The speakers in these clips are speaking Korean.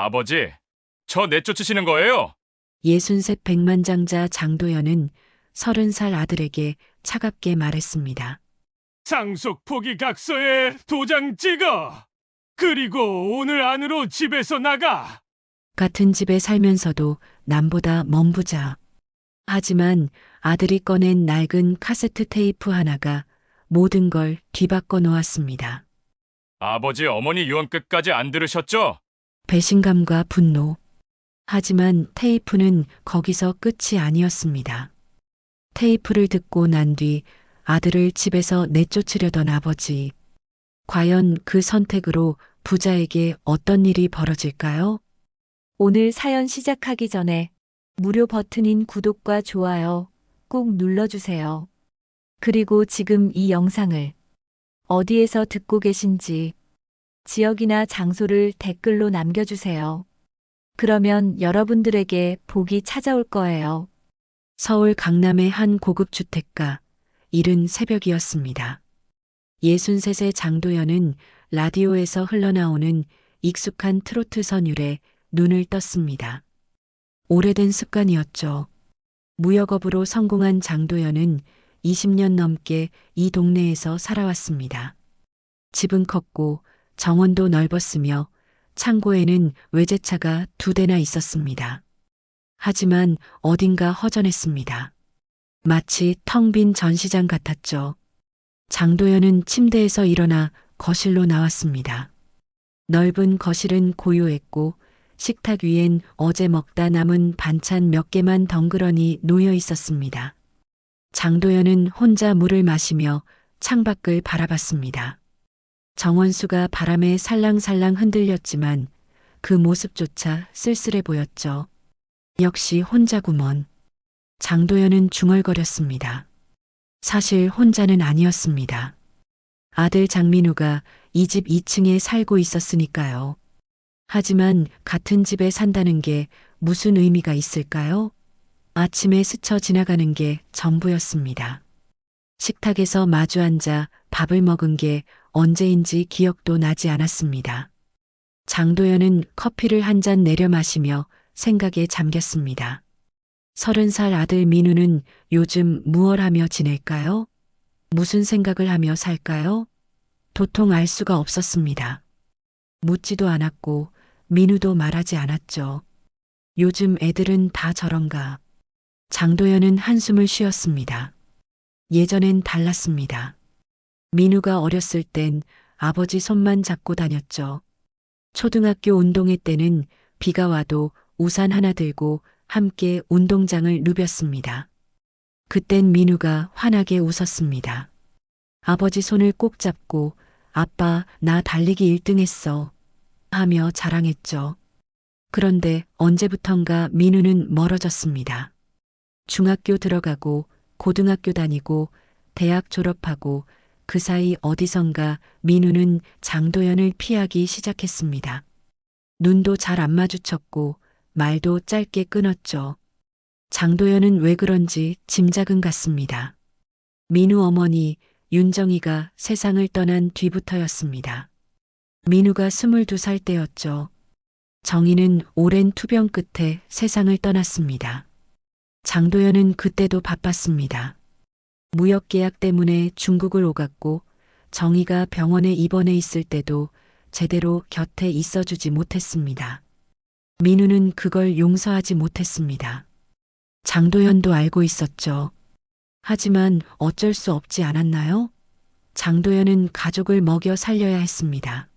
아버지, 저 내쫓으시는 거예요? 63 백만장자 장도연은 30살 아들에게 차갑게 말했습니다. 상속 포기각서에 도장 찍어. 그리고 오늘 안으로 집에서 나가. 같은 집에 살면서도 남보다 먼 부자. 하지만 아들이 꺼낸 낡은 카세트 테이프 하나가 모든 걸 뒤바꿔 놓았습니다. 아버지 어머니 유언 끝까지 안 들으셨죠? 배신감과 분노. 하지만 테이프는 거기서 끝이 아니었습니다. 테이프를 듣고 난 뒤 아들을 집에서 내쫓으려던 아버지. 과연 그 선택으로 부자에게 어떤 일이 벌어질까요? 오늘 사연 시작하기 전에 무료 버튼인 구독과 좋아요 꼭 눌러주세요. 그리고 지금 이 영상을 어디에서 듣고 계신지 지역이나 장소를 댓글로 남겨주세요. 그러면 여러분들에게 복이 찾아올 거예요. 서울 강남의 한 고급 주택가, 이른 새벽이었습니다. 63세 장도연은 라디오에서 흘러나오는 익숙한 트로트 선율에 눈을 떴습니다. 오래된 습관이었죠. 무역업으로 성공한 장도연은 20년 넘게 이 동네에서 살아왔습니다. 집은 컸고 정원도 넓었으며 창고에는 외제차가 2대나 있었습니다. 하지만 어딘가 허전했습니다. 마치 텅 빈 전시장 같았죠. 장도연은 침대에서 일어나 거실로 나왔습니다. 넓은 거실은 고요했고 식탁 위엔 어제 먹다 남은 반찬 몇 개만 덩그러니 놓여 있었습니다. 장도연은 혼자 물을 마시며 창밖을 바라봤습니다. 정원수가 바람에 살랑살랑 흔들렸지만 그 모습조차 쓸쓸해 보였죠. 역시 혼자구먼. 장도연은 중얼거렸습니다. 사실 혼자는 아니었습니다. 아들 장민우가 이 집 2층에 살고 있었으니까요. 하지만 같은 집에 산다는 게 무슨 의미가 있을까요? 아침에 스쳐 지나가는 게 전부였습니다. 식탁에서 마주 앉아 밥을 먹은 게 언제인지 기억도 나지 않았습니다. 장도연은 커피를 한 잔 내려 마시며 생각에 잠겼습니다. 30살 아들 민우는 요즘 무얼 하며 지낼까요? 무슨 생각을 하며 살까요? 도통 알 수가 없었습니다. 묻지도 않았고 민우도 말하지 않았죠. 요즘 애들은 다 저런가. 장도연은 한숨을 쉬었습니다. 예전엔 달랐습니다. 민우가 어렸을 땐 아버지 손만 잡고 다녔죠. 초등학교 운동회 때는 비가 와도 우산 하나 들고 함께 운동장을 누볐습니다. 그땐 민우가 환하게 웃었습니다. 아버지 손을 꼭 잡고 아빠 나 달리기 1등 했어 하며 자랑했죠. 그런데 언제부턴가 민우는 멀어졌습니다. 중학교 들어가고 고등학교 다니고 대학 졸업하고 그 사이 어디선가 민우는 장도연을 피하기 시작했습니다. 눈도 잘 안 마주쳤고 말도 짧게 끊었죠. 장도연은 왜 그런지 짐작은 갔습니다. 민우 어머니 윤정이가 세상을 떠난 뒤부터였습니다. 민우가 22살 때였죠. 정희는 오랜 투병 끝에 세상을 떠났습니다. 장도연은 그때도 바빴습니다. 무역계약 때문에 중국을 오갔고 정희가 병원에 입원해 있을 때도 제대로 곁에 있어주지 못했습니다. 민우는 그걸 용서하지 못했습니다. 장도연도 알고 있었죠. 하지만 어쩔 수 없지 않았나요? 장도연은 가족을 먹여 살려야 했습니다.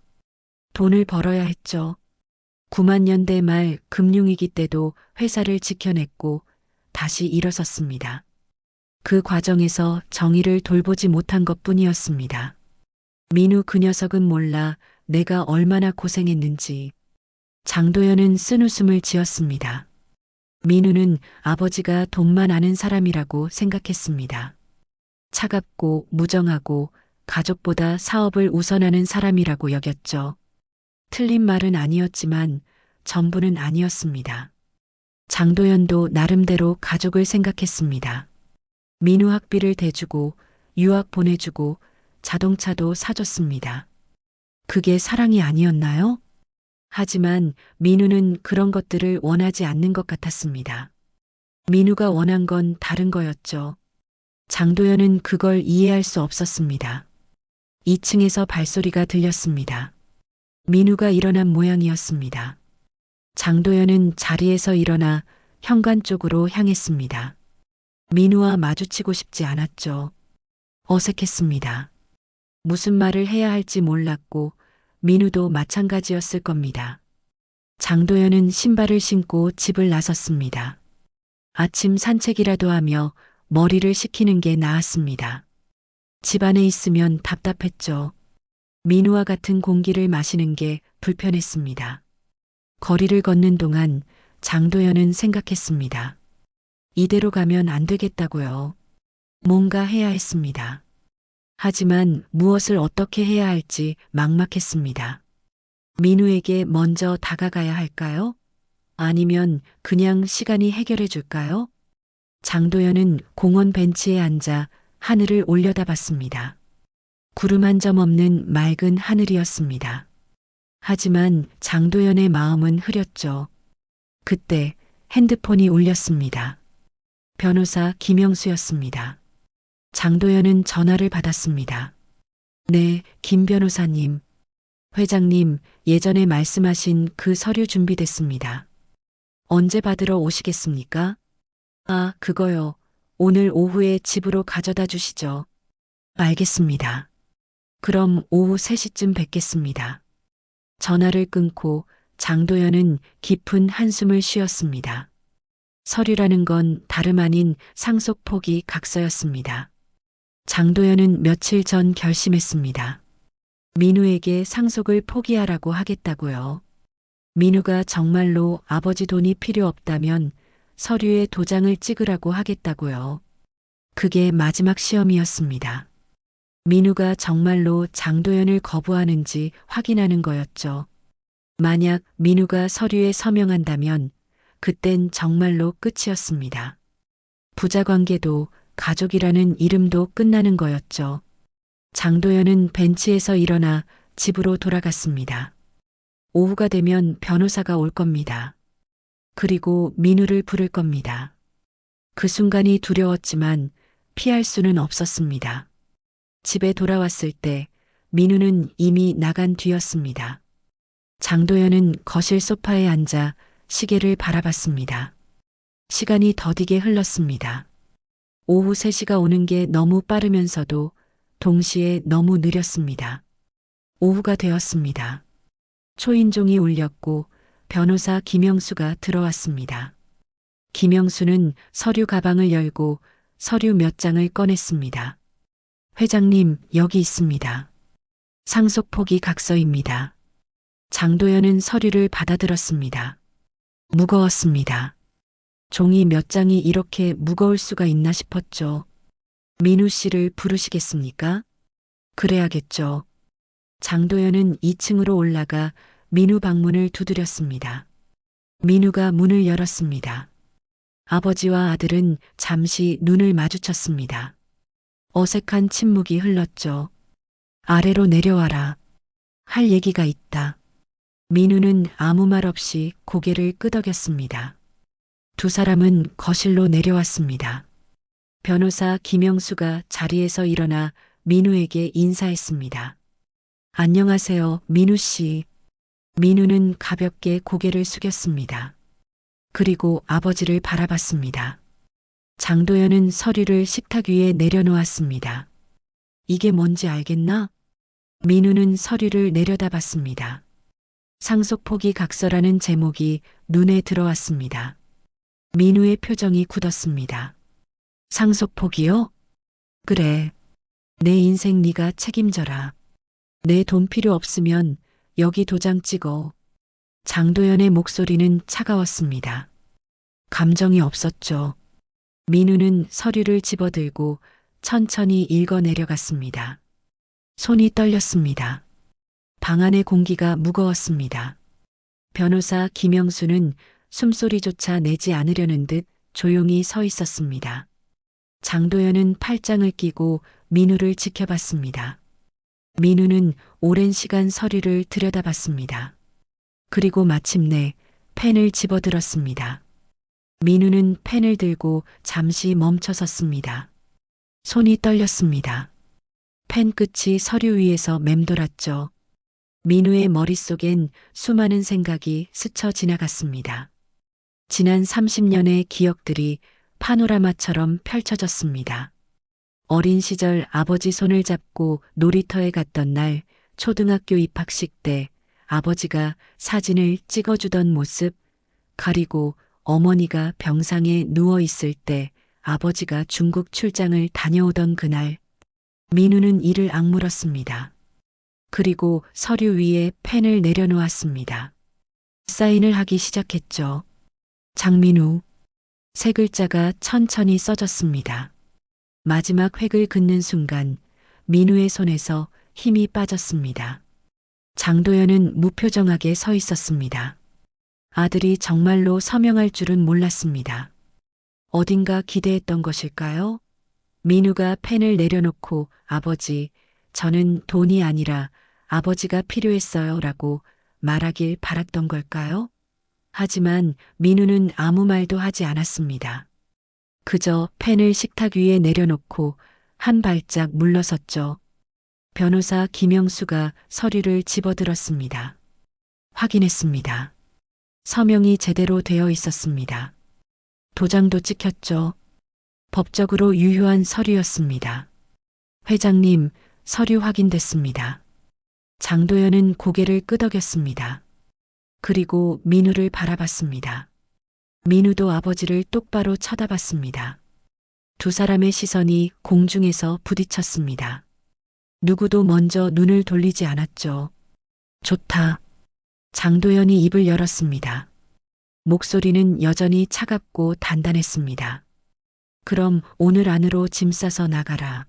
돈을 벌어야 했죠. 9만 년대 말 금융위기 때도 회사를 지켜냈고 다시 일어섰습니다. 그 과정에서 정의를 돌보지 못한 것뿐이었습니다. 민우 그 녀석은 몰라 내가 얼마나 고생했는지. 장도연은 쓴웃음을 지었습니다. 민우는 아버지가 돈만 아는 사람이라고 생각했습니다. 차갑고 무정하고 가족보다 사업을 우선하는 사람이라고 여겼죠. 틀린 말은 아니었지만 전부는 아니었습니다. 장도연도 나름대로 가족을 생각했습니다. 민우 학비를 대주고 유학 보내주고 자동차도 사줬습니다. 그게 사랑이 아니었나요? 하지만 민우는 그런 것들을 원하지 않는 것 같았습니다. 민우가 원한 건 다른 거였죠. 장도연은 그걸 이해할 수 없었습니다. 2층에서 발소리가 들렸습니다. 민우가 일어난 모양이었습니다. 장도연은 자리에서 일어나 현관 쪽으로 향했습니다. 민우와 마주치고 싶지 않았죠. 어색했습니다. 무슨 말을 해야 할지 몰랐고 민우도 마찬가지였을 겁니다. 장도연은 신발을 신고 집을 나섰습니다. 아침 산책이라도 하며 머리를 식히는 게 나았습니다. 집 안에 있으면 답답했죠. 민우와 같은 공기를 마시는 게 불편했습니다. 거리를 걷는 동안 장도연은 생각했습니다. 이대로 가면 안 되겠다고요. 뭔가 해야 했습니다. 하지만 무엇을 어떻게 해야 할지 막막했습니다. 민우에게 먼저 다가가야 할까요? 아니면 그냥 시간이 해결해 줄까요? 장도연은 공원 벤치에 앉아 하늘을 올려다봤습니다. 구름 한 점 없는 맑은 하늘이었습니다. 하지만 장도연의 마음은 흐렸죠. 그때 핸드폰이 울렸습니다. 변호사 김영수였습니다. 장도연은 전화를 받았습니다. 네, 김 변호사님. 회장님, 예전에 말씀하신 그 서류 준비됐습니다. 언제 받으러 오시겠습니까? 아, 그거요. 오늘 오후에 집으로 가져다 주시죠. 알겠습니다. 그럼 오후 3시쯤 뵙겠습니다. 전화를 끊고 장도연은 깊은 한숨을 쉬었습니다. 서류라는 건 다름 아닌 상속 포기 각서였습니다. 장도연은 며칠 전 결심했습니다. 민우에게 상속을 포기하라고 하겠다고요. 민우가 정말로 아버지 돈이 필요 없다면 서류에 도장을 찍으라고 하겠다고요. 그게 마지막 시험이었습니다. 민우가 정말로 장도연을 거부하는지 확인하는 거였죠. 만약 민우가 서류에 서명한다면 그땐 정말로 끝이었습니다. 부자 관계도 가족이라는 이름도 끝나는 거였죠. 장도연은 벤치에서 일어나 집으로 돌아갔습니다. 오후가 되면 변호사가 올 겁니다. 그리고 민우를 부를 겁니다. 그 순간이 두려웠지만 피할 수는 없었습니다. 집에 돌아왔을 때 민우는 이미 나간 뒤였습니다. 장도연은 거실 소파에 앉아 시계를 바라봤습니다. 시간이 더디게 흘렀습니다. 오후 3시가 오는 게 너무 빠르면서도 동시에 너무 느렸습니다. 오후가 되었습니다. 초인종이 울렸고 변호사 김영수가 들어왔습니다. 김영수는 서류 가방을 열고 서류 몇 장을 꺼냈습니다. 회장님, 여기 있습니다. 상속 포기 각서입니다. 장도연은 서류를 받아들었습니다. 무거웠습니다. 종이 몇 장이 이렇게 무거울 수가 있나 싶었죠. 민우 씨를 부르시겠습니까? 그래야겠죠. 장도연은 2층으로 올라가 민우 방문을 두드렸습니다. 민우가 문을 열었습니다. 아버지와 아들은 잠시 눈을 마주쳤습니다. 어색한 침묵이 흘렀죠. 아래로 내려와라. 할 얘기가 있다. 민우는 아무 말 없이 고개를 끄덕였습니다. 두 사람은 거실로 내려왔습니다. 변호사 김영수가 자리에서 일어나 민우에게 인사했습니다. 안녕하세요, 민우 씨. 민우는 가볍게 고개를 숙였습니다. 그리고 아버지를 바라봤습니다. 장도연은 서류를 식탁 위에 내려놓았습니다. 이게 뭔지 알겠나? 민우는 서류를 내려다봤습니다. 상속 포기 각서라는 제목이 눈에 들어왔습니다. 민우의 표정이 굳었습니다. 상속 포기요? 그래. 내 인생 네가 책임져라. 내 돈 필요 없으면 여기 도장 찍어. 장도연의 목소리는 차가웠습니다. 감정이 없었죠. 민우는 서류를 집어들고 천천히 읽어 내려갔습니다. 손이 떨렸습니다. 방 안의 공기가 무거웠습니다. 변호사 김영수는 숨소리조차 내지 않으려는 듯 조용히 서 있었습니다. 장도연은 팔짱을 끼고 민우를 지켜봤습니다. 민우는 오랜 시간 서류를 들여다봤습니다. 그리고 마침내 펜을 집어들었습니다. 민우는 펜을 들고 잠시 멈춰섰습니다. 손이 떨렸습니다. 펜 끝이 서류 위에서 맴돌았죠. 민우의 머릿속엔 수많은 생각이 스쳐 지나갔습니다. 지난 30년의 기억들이 파노라마처럼 펼쳐졌습니다. 어린 시절 아버지 손을 잡고 놀이터에 갔던 날, 초등학교 입학식 때 아버지가 사진을 찍어주던 모습, 그리고 어머니가 병상에 누워 있을 때 아버지가 중국 출장을 다녀오던 그날, 민우는 이를 악물었습니다. 그리고 서류 위에 펜을 내려놓았습니다. 사인을 하기 시작했죠. 장민우. 세 글자가 천천히 써졌습니다. 마지막 획을 긋는 순간 민우의 손에서 힘이 빠졌습니다. 장도연은 무표정하게 서 있었습니다. 아들이 정말로 서명할 줄은 몰랐습니다. 어딘가 기대했던 것일까요? 민우가 펜을 내려놓고 아버지, 저는 돈이 아니라 아버지가 필요했어요 라고 말하길 바랐던 걸까요? 하지만 민우는 아무 말도 하지 않았습니다. 그저 펜을 식탁 위에 내려놓고 한 발짝 물러섰죠. 변호사 김영수가 서류를 집어들었습니다. 확인했습니다. 서명이 제대로 되어 있었습니다. 도장도 찍혔죠. 법적으로 유효한 서류였습니다. 회장님, 서류 확인됐습니다. 장도연은 고개를 끄덕였습니다. 그리고 민우를 바라봤습니다. 민우도 아버지를 똑바로 쳐다봤습니다. 두 사람의 시선이 공중에서 부딪혔습니다. 누구도 먼저 눈을 돌리지 않았죠. 좋다. 장도연이 입을 열었습니다. 목소리는 여전히 차갑고 단단했습니다. 그럼 오늘 안으로 짐 싸서 나가라.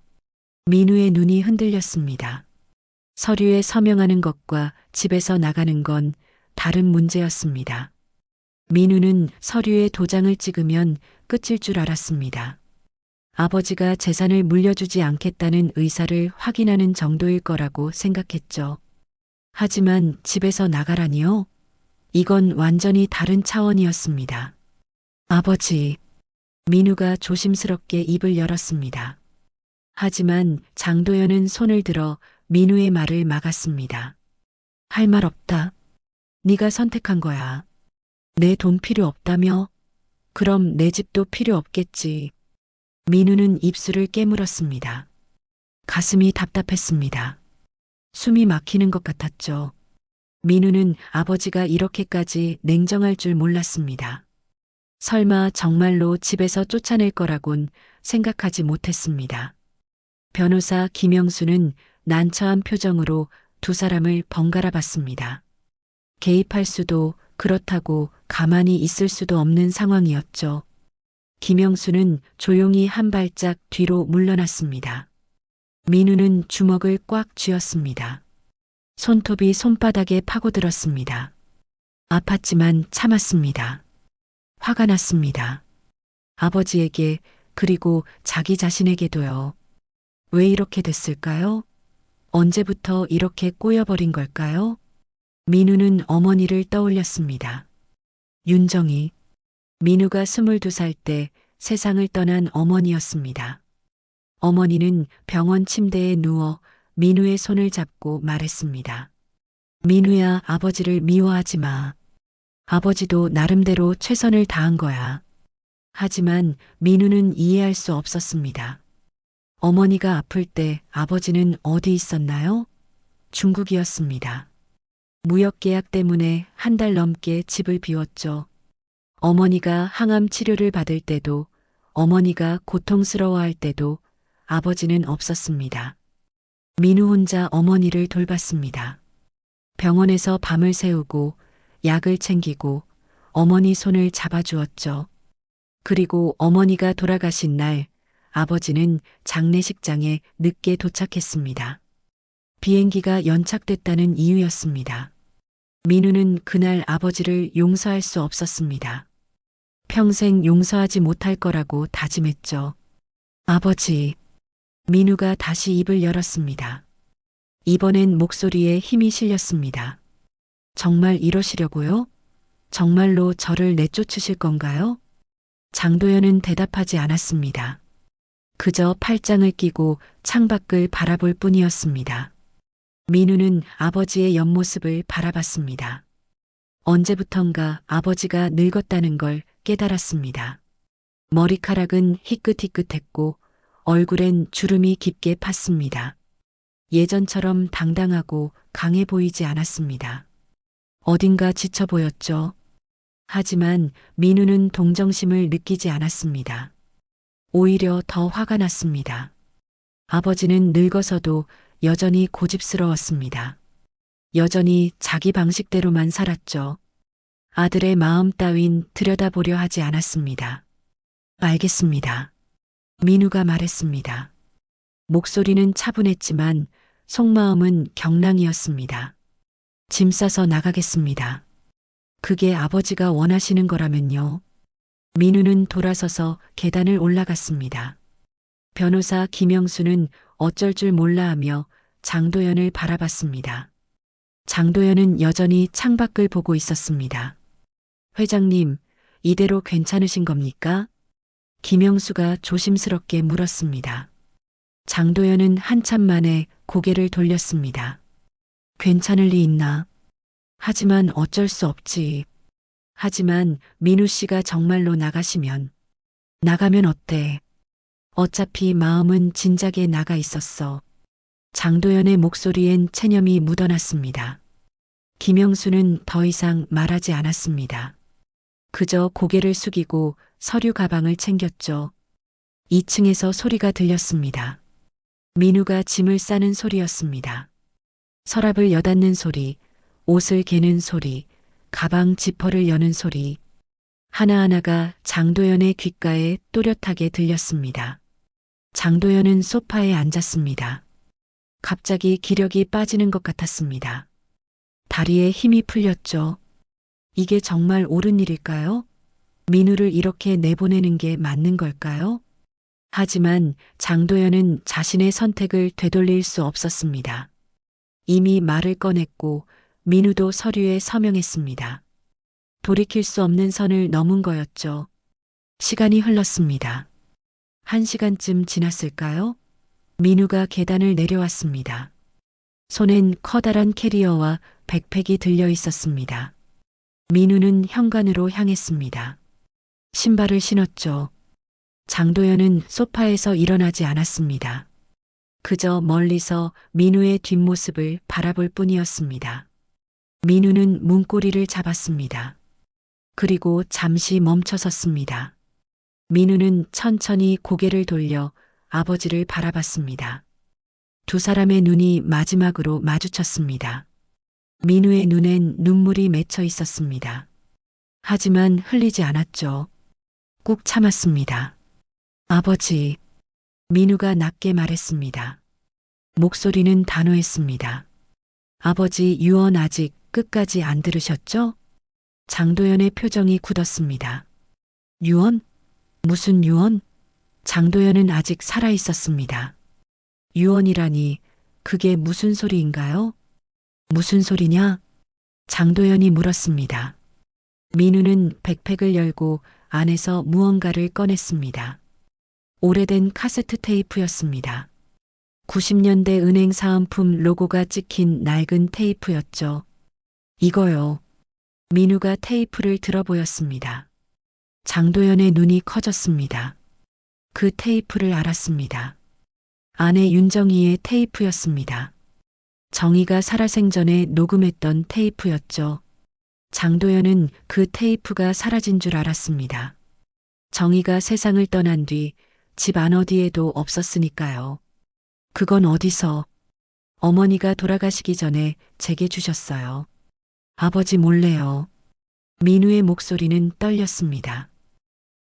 민우의 눈이 흔들렸습니다. 서류에 서명하는 것과 집에서 나가는 건 다른 문제였습니다. 민우는 서류에 도장을 찍으면 끝일 줄 알았습니다. 아버지가 재산을 물려주지 않겠다는 의사를 확인하는 정도일 거라고 생각했죠. 하지만 집에서 나가라니요? 이건 완전히 다른 차원이었습니다. 아버지, 민우가 조심스럽게 입을 열었습니다. 하지만 장도연은 손을 들어 민우의 말을 막았습니다. 할 말 없다. 네가 선택한 거야. 내 돈 필요 없다며? 그럼 내 집도 필요 없겠지. 민우는 입술을 깨물었습니다. 가슴이 답답했습니다. 숨이 막히는 것 같았죠. 민우는 아버지가 이렇게까지 냉정할 줄 몰랐습니다. 설마 정말로 집에서 쫓아낼 거라곤 생각하지 못했습니다. 변호사 김영수는 난처한 표정으로 두 사람을 번갈아 봤습니다. 개입할 수도 그렇다고 가만히 있을 수도 없는 상황이었죠. 김영수는 조용히 한 발짝 뒤로 물러났습니다. 민우는 주먹을 꽉 쥐었습니다. 손톱이 손바닥에 파고들었습니다. 아팠지만 참았습니다. 화가 났습니다. 아버지에게 그리고 자기 자신에게도요. 왜 이렇게 됐을까요? 언제부터 이렇게 꼬여버린 걸까요? 민우는 어머니를 떠올렸습니다. 윤정이. 민우가 22살 때 세상을 떠난 어머니였습니다. 어머니는 병원 침대에 누워 민우의 손을 잡고 말했습니다. 민우야, 아버지를 미워하지 마. 아버지도 나름대로 최선을 다한 거야. 하지만 민우는 이해할 수 없었습니다. 어머니가 아플 때 아버지는 어디 있었나요? 중국이었습니다. 무역 계약 때문에 한 달 넘게 집을 비웠죠. 어머니가 항암 치료를 받을 때도, 어머니가 고통스러워할 때도 아버지는 없었습니다. 민우 혼자 어머니를 돌봤습니다. 병원에서 밤을 새우고 약을 챙기고 어머니 손을 잡아주었죠. 그리고 어머니가 돌아가신 날 아버지는 장례식장에 늦게 도착했습니다. 비행기가 연착됐다는 이유였습니다. 민우는 그날 아버지를 용서할 수 없었습니다. 평생 용서하지 못할 거라고 다짐했죠. 아버지. 민우가 다시 입을 열었습니다. 이번엔 목소리에 힘이 실렸습니다. 정말 이러시려고요? 정말로 저를 내쫓으실 건가요? 장도연은 대답하지 않았습니다. 그저 팔짱을 끼고 창밖을 바라볼 뿐이었습니다. 민우는 아버지의 옆모습을 바라봤습니다. 언제부턴가 아버지가 늙었다는 걸 깨달았습니다. 머리카락은 희끗희끗했고 얼굴엔 주름이 깊게 팠습니다. 예전처럼 당당하고 강해 보이지 않았습니다. 어딘가 지쳐 보였죠. 하지만 민우는 동정심을 느끼지 않았습니다. 오히려 더 화가 났습니다. 아버지는 늙어서도 여전히 고집스러웠습니다. 여전히 자기 방식대로만 살았죠. 아들의 마음 따윈 들여다보려 하지 않았습니다. 알겠습니다. 민우가 말했습니다. 목소리는 차분했지만 속마음은 경랑이었습니다. 짐 싸서 나가겠습니다. 그게 아버지가 원하시는 거라면요. 민우는 돌아서서 계단을 올라갔습니다. 변호사 김영수는 어쩔 줄 몰라 하며 장도연을 바라봤습니다. 장도연은 여전히 창밖을 보고 있었습니다. 회장님, 이대로 괜찮으신 겁니까? 김영수가 조심스럽게 물었습니다. 장도연은 한참 만에 고개를 돌렸습니다. 괜찮을 리 있나? 하지만 어쩔 수 없지. 하지만 민우 씨가 정말로 나가시면. 나가면 어때? 어차피 마음은 진작에 나가 있었어. 장도연의 목소리엔 체념이 묻어났습니다. 김영수는 더 이상 말하지 않았습니다. 그저 고개를 숙이고 서류 가방을 챙겼죠. 2층에서 소리가 들렸습니다. 민우가 짐을 싸는 소리였습니다. 서랍을 여닫는 소리, 옷을 개는 소리, 가방 지퍼를 여는 소리. 하나하나가 장도연의 귓가에 또렷하게 들렸습니다. 장도연은 소파에 앉았습니다. 갑자기 기력이 빠지는 것 같았습니다. 다리에 힘이 풀렸죠. 이게 정말 옳은 일일까요? 민우를 이렇게 내보내는 게 맞는 걸까요? 하지만 장도연은 자신의 선택을 되돌릴 수 없었습니다. 이미 말을 꺼냈고 민우도 서류에 서명했습니다. 돌이킬 수 없는 선을 넘은 거였죠. 시간이 흘렀습니다. 1시간쯤 지났을까요? 민우가 계단을 내려왔습니다. 손엔 커다란 캐리어와 백팩이 들려 있었습니다. 민우는 현관으로 향했습니다. 신발을 신었죠. 장도연은 소파에서 일어나지 않았습니다. 그저 멀리서 민우의 뒷모습을 바라볼 뿐이었습니다. 민우는 문고리를 잡았습니다. 그리고 잠시 멈춰 섰습니다. 민우는 천천히 고개를 돌려 아버지를 바라봤습니다. 두 사람의 눈이 마지막으로 마주쳤습니다. 민우의 눈엔 눈물이 맺혀 있었습니다. 하지만 흘리지 않았죠. 꾹 참았습니다. 아버지, 민우가 낮게 말했습니다. 목소리는 단호했습니다. 아버지 유언 아직 끝까지 안 들으셨죠? 장도연의 표정이 굳었습니다. 유언? 무슨 유언? 장도연은 아직 살아 있었습니다. 유언이라니 그게 무슨 소리인가요? 무슨 소리냐? 장도연이 물었습니다. 민우는 백팩을 열고 안에서 무언가를 꺼냈습니다. 오래된 카세트 테이프였습니다. 90년대 은행 사은품 로고가 찍힌 낡은 테이프였죠. 이거요. 민우가 테이프를 들어 보였습니다. 장도연의 눈이 커졌습니다. 그 테이프를 알았습니다. 아내 윤정희의 테이프였습니다. 정희가 살아생전에 녹음했던 테이프였죠. 장도연은 그 테이프가 사라진 줄 알았습니다. 정희가 세상을 떠난 뒤 집 안 어디에도 없었으니까요. 그건 어디서? 어머니가 돌아가시기 전에 제게 주셨어요. 아버지 몰래요. 민우의 목소리는 떨렸습니다.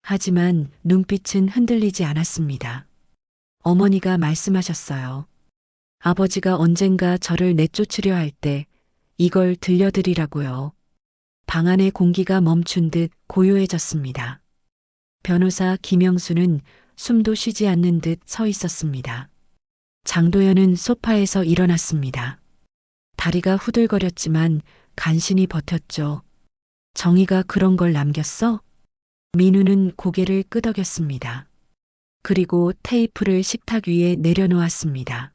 하지만 눈빛은 흔들리지 않았습니다. 어머니가 말씀하셨어요. 아버지가 언젠가 저를 내쫓으려 할 때 이걸 들려드리라고요. 방 안의 공기가 멈춘 듯 고요해졌습니다. 변호사 김영수는 숨도 쉬지 않는 듯 서 있었습니다. 장도연은 소파에서 일어났습니다. 다리가 후들거렸지만 간신히 버텼죠. 정희가 그런 걸 남겼어? 민우는 고개를 끄덕였습니다. 그리고 테이프를 식탁 위에 내려놓았습니다.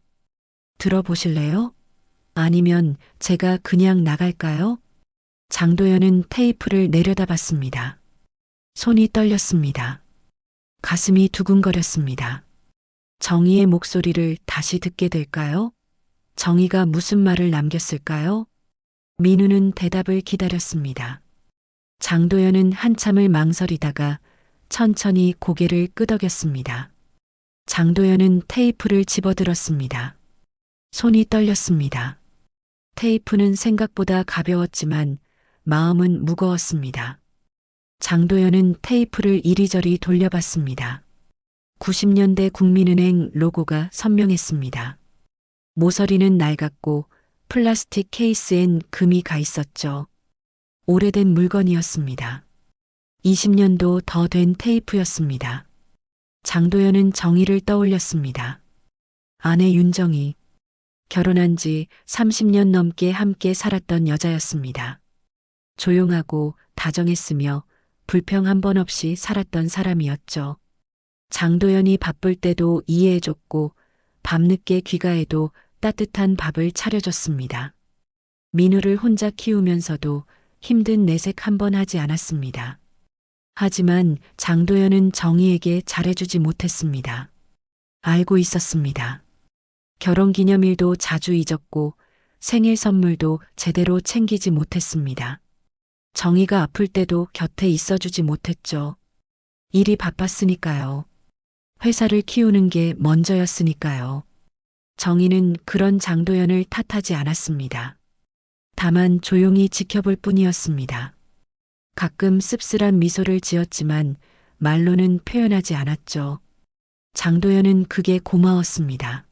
들어보실래요? 아니면 제가 그냥 나갈까요? 장도연은 테이프를 내려다봤습니다. 손이 떨렸습니다. 가슴이 두근거렸습니다. 정희의 목소리를 다시 듣게 될까요? 정희가 무슨 말을 남겼을까요? 민우는 대답을 기다렸습니다. 장도연은 한참을 망설이다가 천천히 고개를 끄덕였습니다. 장도연은 테이프를 집어들었습니다. 손이 떨렸습니다. 테이프는 생각보다 가벼웠지만 마음은 무거웠습니다. 장도연은 테이프를 이리저리 돌려봤습니다. 90년대 국민은행 로고가 선명했습니다. 모서리는 낡았고 플라스틱 케이스엔 금이 가 있었죠. 오래된 물건이었습니다. 20년도 더 된 테이프였습니다. 장도연은 정희를 떠올렸습니다. 아내 윤정희. 결혼한 지 30년 넘게 함께 살았던 여자였습니다. 조용하고 다정했으며 불평 한 번 없이 살았던 사람이었죠. 장도연이 바쁠 때도 이해해줬고 밤늦게 귀가해도 따뜻한 밥을 차려줬습니다. 민우를 혼자 키우면서도 힘든 내색 한 번 하지 않았습니다. 하지만 장도연은 정희에게 잘해주지 못했습니다. 알고 있었습니다. 결혼기념일도 자주 잊었고 생일 선물도 제대로 챙기지 못했습니다. 정희가 아플 때도 곁에 있어주지 못했죠. 일이 바빴으니까요. 회사를 키우는 게 먼저였으니까요. 정희는 그런 장도연을 탓하지 않았습니다. 다만 조용히 지켜볼 뿐이었습니다. 가끔 씁쓸한 미소를 지었지만 말로는 표현하지 않았죠. 장도연은 그게 고마웠습니다.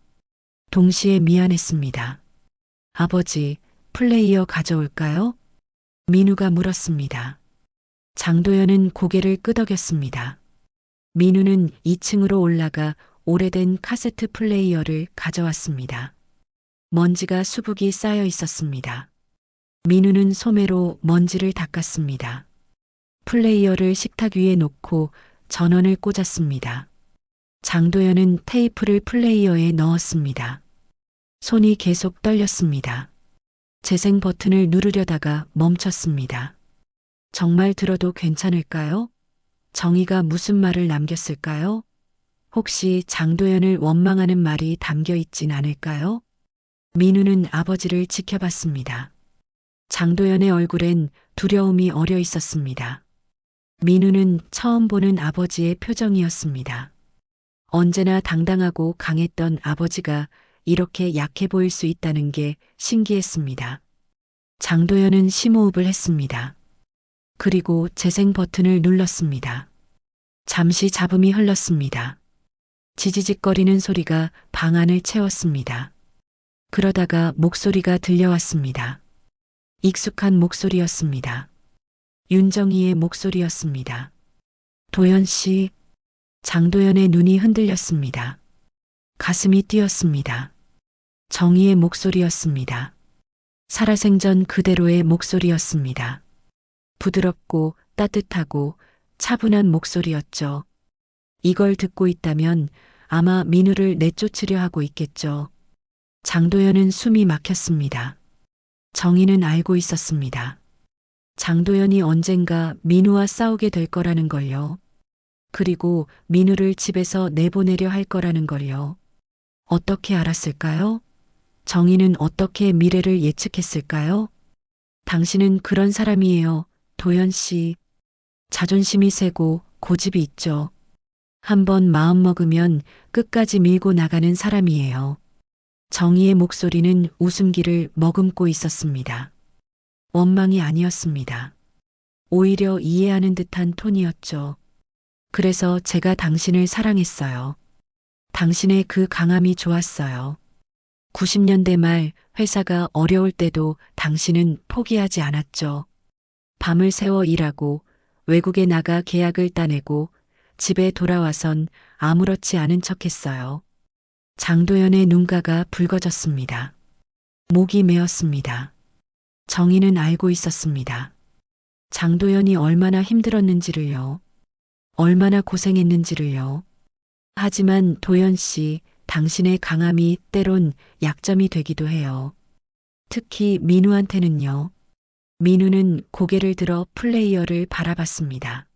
동시에 미안했습니다. 아버지, 플레이어 가져올까요? 민우가 물었습니다. 장도연은 고개를 끄덕였습니다. 민우는 2층으로 올라가 오래된 카세트 플레이어를 가져왔습니다. 먼지가 수북이 쌓여 있었습니다. 민우는 소매로 먼지를 닦았습니다. 플레이어를 식탁 위에 놓고 전원을 꽂았습니다. 장도연은 테이프를 플레이어에 넣었습니다. 손이 계속 떨렸습니다. 재생 버튼을 누르려다가 멈췄습니다. 정말 들어도 괜찮을까요? 정희가 무슨 말을 남겼을까요? 혹시 장도연을 원망하는 말이 담겨 있진 않을까요? 민우는 아버지를 지켜봤습니다. 장도연의 얼굴엔 두려움이 어려 있었습니다. 민우는 처음 보는 아버지의 표정이었습니다. 언제나 당당하고 강했던 아버지가 이렇게 약해 보일 수 있다는 게 신기했습니다. 장도연은 심호흡을 했습니다. 그리고 재생 버튼을 눌렀습니다. 잠시 잡음이 흘렀습니다. 지지직거리는 소리가 방 안을 채웠습니다. 그러다가 목소리가 들려왔습니다. 익숙한 목소리였습니다. 윤정희의 목소리였습니다. 도연 씨. 장도연의 눈이 흔들렸습니다. 가슴이 뛰었습니다. 정희의 목소리였습니다. 살아생전 그대로의 목소리였습니다. 부드럽고 따뜻하고 차분한 목소리였죠. 이걸 듣고 있다면 아마 민우를 내쫓으려 하고 있겠죠. 장도연은 숨이 막혔습니다. 정희는 알고 있었습니다. 장도연이 언젠가 민우와 싸우게 될 거라는 걸요. 그리고 민우를 집에서 내보내려 할 거라는 걸요. 어떻게 알았을까요? 정희는 어떻게 미래를 예측했을까요? 당신은 그런 사람이에요, 도연 씨. 자존심이 세고 고집이 있죠. 한번 마음먹으면 끝까지 밀고 나가는 사람이에요. 정희의 목소리는 웃음기를 머금고 있었습니다. 원망이 아니었습니다. 오히려 이해하는 듯한 톤이었죠. 그래서 제가 당신을 사랑했어요. 당신의 그 강함이 좋았어요. 90년대 말 회사가 어려울 때도 당신은 포기하지 않았죠. 밤을 새워 일하고 외국에 나가 계약을 따내고 집에 돌아와선 아무렇지 않은 척했어요. 장도연의 눈가가 붉어졌습니다. 목이 메었습니다. 정희는 알고 있었습니다. 장도연이 얼마나 힘들었는지를요. 얼마나 고생했는지를요. 하지만 도연 씨, 당신의 강함이 때론 약점이 되기도 해요. 특히 민우한테는요. 민우는 고개를 들어 플레이어를 바라봤습니다.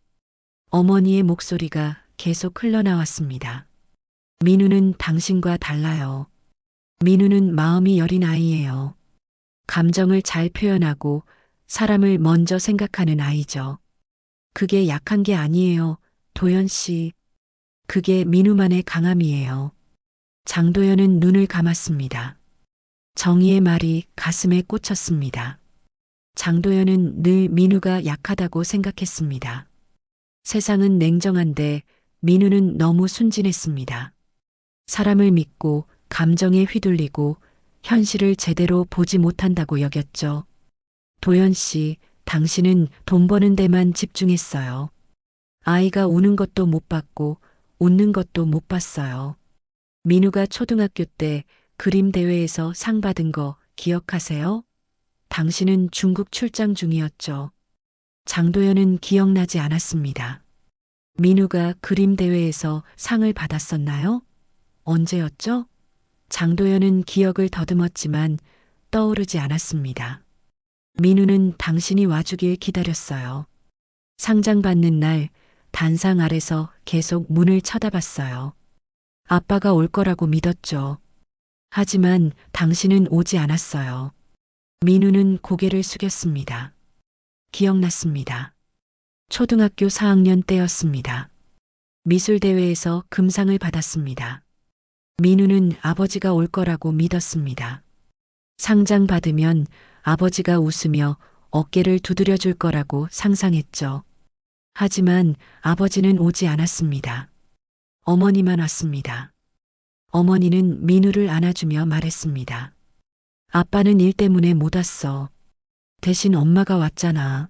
어머니의 목소리가 계속 흘러나왔습니다. 민우는 당신과 달라요. 민우는 마음이 여린 아이예요. 감정을 잘 표현하고 사람을 먼저 생각하는 아이죠. 그게 약한 게 아니에요, 도연 씨. 그게 민우만의 강함이에요. 장도연은 눈을 감았습니다. 정희의 말이 가슴에 꽂혔습니다. 장도연은 늘 민우가 약하다고 생각했습니다. 세상은 냉정한데 민우는 너무 순진했습니다. 사람을 믿고 감정에 휘둘리고 현실을 제대로 보지 못한다고 여겼죠. 도연 씨, 당신은 돈 버는 데만 집중했어요. 아이가 우는 것도 못 봤고 웃는 것도 못 봤어요. 민우가 초등학교 때 그림 대회에서 상 받은 거 기억하세요? 당신은 중국 출장 중이었죠. 장도연은 기억나지 않았습니다. 민우가 그림 대회에서 상을 받았었나요? 언제였죠? 장도연은 기억을 더듬었지만 떠오르지 않았습니다. 민우는 당신이 와주길 기다렸어요. 상장 받는 날 단상 아래서 계속 문을 쳐다봤어요. 아빠가 올 거라고 믿었죠. 하지만 당신은 오지 않았어요. 민우는 고개를 숙였습니다. 기억났습니다. 초등학교 4학년 때였습니다. 미술대회에서 금상을 받았습니다. 민우는 아버지가 올 거라고 믿었습니다. 상장 받으면 아버지가 웃으며 어깨를 두드려 줄 거라고 상상했죠. 하지만 아버지는 오지 않았습니다. 어머니만 왔습니다. 어머니는 민우를 안아주며 말했습니다. 아빠는 일 때문에 못 왔어. 대신 엄마가 왔잖아.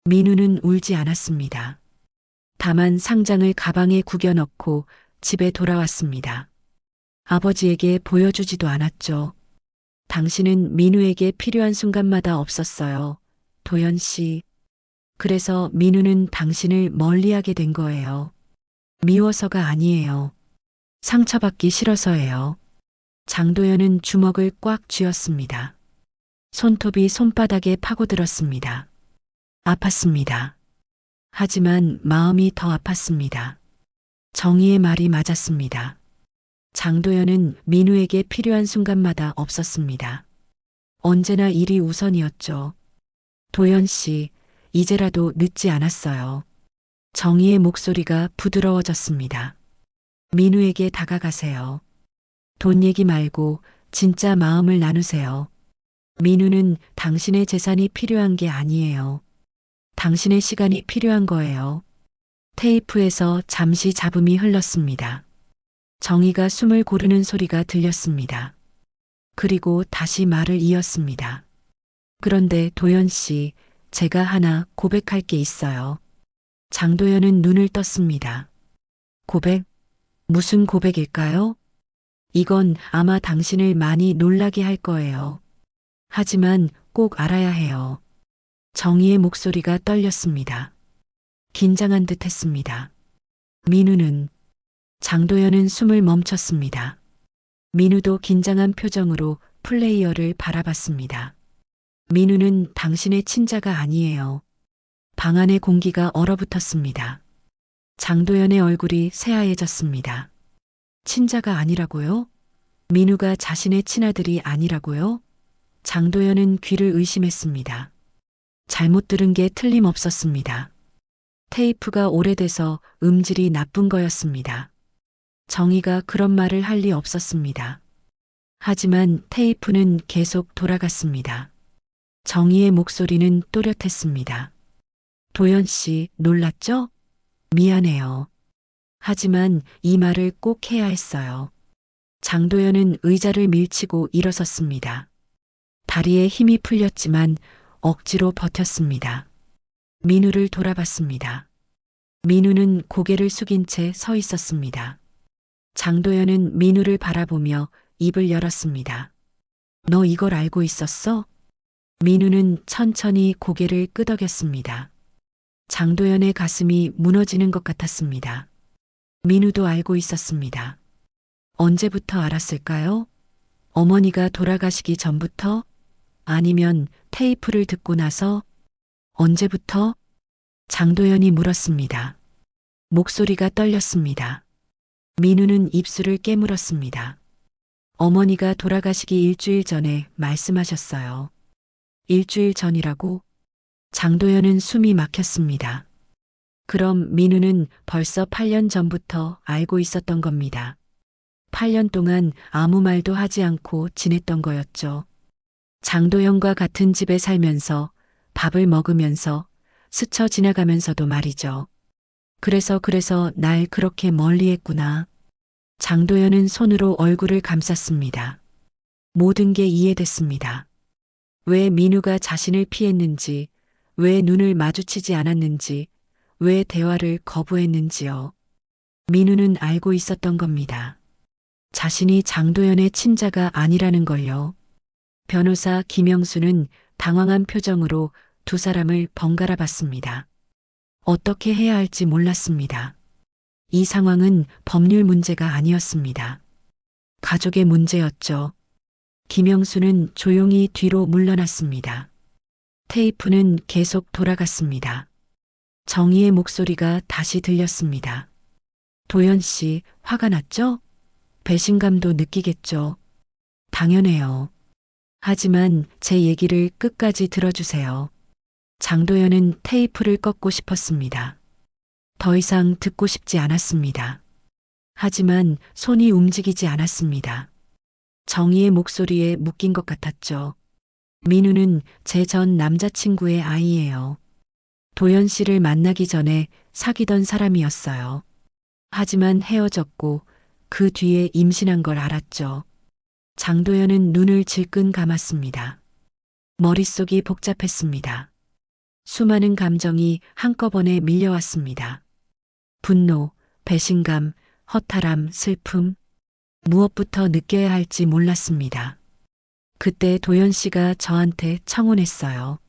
민우는 울지 않았습니다. 다만 상장을 가방에 구겨 넣고 집에 돌아왔습니다. 아버지에게 보여주지도 않았죠. 당신은 민우에게 필요한 순간마다 없었어요. 도연 씨. 그래서 민우는 당신을 멀리하게 된 거예요. 미워서가 아니에요. 상처받기 싫어서예요. 장도연은 주먹을 꽉 쥐었습니다. 손톱이 손바닥에 파고들었습니다. 아팠습니다. 하지만 마음이 더 아팠습니다. 정희의 말이 맞았습니다. 장도연은 민우에게 필요한 순간마다 없었습니다. 언제나 일이 우선이었죠. 도연 씨, 이제라도 늦지 않았어요. 정희의 목소리가 부드러워졌습니다. 민우에게 다가가세요. 돈 얘기 말고 진짜 마음을 나누세요. 민우는 당신의 재산이 필요한 게 아니에요. 당신의 시간이 필요한 거예요. 테이프에서 잠시 잡음이 흘렀습니다. 정희가 숨을 고르는 소리가 들렸습니다. 그리고 다시 말을 이었습니다. 그런데 도연 씨, 제가 하나 고백할 게 있어요. 장도연은 눈을 떴습니다. 고백? 무슨 고백일까요? 이건 아마 당신을 많이 놀라게 할 거예요. 하지만 꼭 알아야 해요. 정희의 목소리가 떨렸습니다. 긴장한 듯 했습니다. 민우는, 장도연은 숨을 멈췄습니다. 민우도 긴장한 표정으로 플레이어를 바라봤습니다. 민우는 당신의 친자가 아니에요. 방 안의 공기가 얼어붙었습니다. 장도연의 얼굴이 새하얘졌습니다. 친자가 아니라고요? 민우가 자신의 친아들이 아니라고요? 장도연은 귀를 의심했습니다. 잘못 들은 게 틀림없었습니다. 테이프가 오래돼서 음질이 나쁜 거였습니다. 정희가 그런 말을 할 리 없었습니다. 하지만 테이프는 계속 돌아갔습니다. 정희의 목소리는 또렷했습니다. 도연 씨, 놀랐죠? 미안해요. 하지만 이 말을 꼭 해야 했어요. 장도연은 의자를 밀치고 일어섰습니다. 다리에 힘이 풀렸지만 억지로 버텼습니다. 민우를 돌아봤습니다. 민우는 고개를 숙인 채 서 있었습니다. 장도연은 민우를 바라보며 입을 열었습니다. 너 이걸 알고 있었어? 민우는 천천히 고개를 끄덕였습니다. 장도연의 가슴이 무너지는 것 같았습니다. 민우도 알고 있었습니다. 언제부터 알았을까요? 어머니가 돌아가시기 전부터? 아니면 테이프를 듣고 나서? 언제부터? 장도연이 물었습니다. 목소리가 떨렸습니다. 민우는 입술을 깨물었습니다. 어머니가 돌아가시기 일주일 전에 말씀하셨어요. 일주일 전이라고? 장도연은 숨이 막혔습니다. 그럼 민우는 벌써 8년 전부터 알고 있었던 겁니다. 8년 동안 아무 말도 하지 않고 지냈던 거였죠. 장도연과 같은 집에 살면서 밥을 먹으면서 스쳐 지나가면서도 말이죠. 그래서 날 그렇게 멀리 했구나. 장도연은 손으로 얼굴을 감쌌습니다. 모든 게 이해됐습니다. 왜 민우가 자신을 피했는지, 왜 눈을 마주치지 않았는지, 왜 대화를 거부했는지요. 민우는 알고 있었던 겁니다. 자신이 장도연의 친자가 아니라는 걸요. 변호사 김영수는 당황한 표정으로 두 사람을 번갈아 봤습니다. 어떻게 해야 할지 몰랐습니다. 이 상황은 법률 문제가 아니었습니다. 가족의 문제였죠. 김영수는 조용히 뒤로 물러났습니다. 테이프는 계속 돌아갔습니다. 정희의 목소리가 다시 들렸습니다. 도연 씨, 화가 났죠? 배신감도 느끼겠죠? 당연해요. 하지만 제 얘기를 끝까지 들어주세요. 장도연은 테이프를 꺾고 싶었습니다. 더 이상 듣고 싶지 않았습니다. 하지만 손이 움직이지 않았습니다. 정희의 목소리에 묶인 것 같았죠. 민우는 제 전 남자친구의 아이예요. 도연 씨를 만나기 전에 사귀던 사람이었어요. 하지만 헤어졌고 그 뒤에 임신한 걸 알았죠. 장도연은 눈을 질끈 감았습니다. 머릿속이 복잡했습니다. 수많은 감정이 한꺼번에 밀려왔습니다. 분노, 배신감, 허탈함, 슬픔. 무엇부터 느껴야 할지 몰랐습니다. 그때 도연 씨가 저한테 청혼했어요.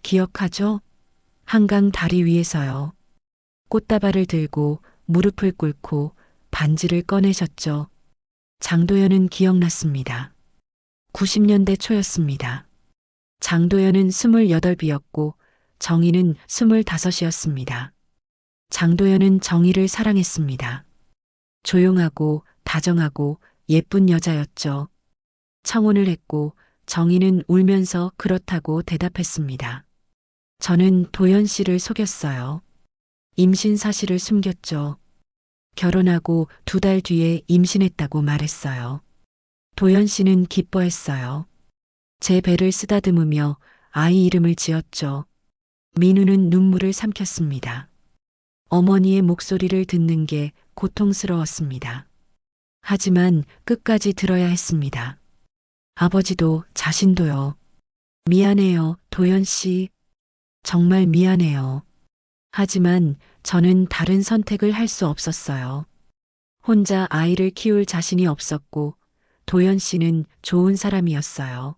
기억하죠? 한강 다리 위에서요. 꽃다발을 들고 무릎을 꿇고 반지를 꺼내셨죠. 장도연은 기억났습니다. 90년대 초였습니다. 장도연은 28이었고 정희는 25이었습니다. 장도연은 정희를 사랑했습니다. 조용하고 다정하고 예쁜 여자였죠. 청혼을 했고 정희는 울면서 그렇다고 대답했습니다. 저는 도연 씨를 속였어요. 임신 사실을 숨겼죠. 결혼하고 2달 뒤에 임신했다고 말했어요. 도연 씨는 기뻐했어요. 제 배를 쓰다듬으며 아이 이름을 지었죠. 민우는 눈물을 삼켰습니다. 어머니의 목소리를 듣는 게 고통스러웠습니다. 하지만 끝까지 들어야 했습니다. 아버지도 자신도요. 미안해요, 도연 씨. 정말 미안해요. 하지만 저는 다른 선택을 할 수 없었어요. 혼자 아이를 키울 자신이 없었고 도연 씨는 좋은 사람이었어요.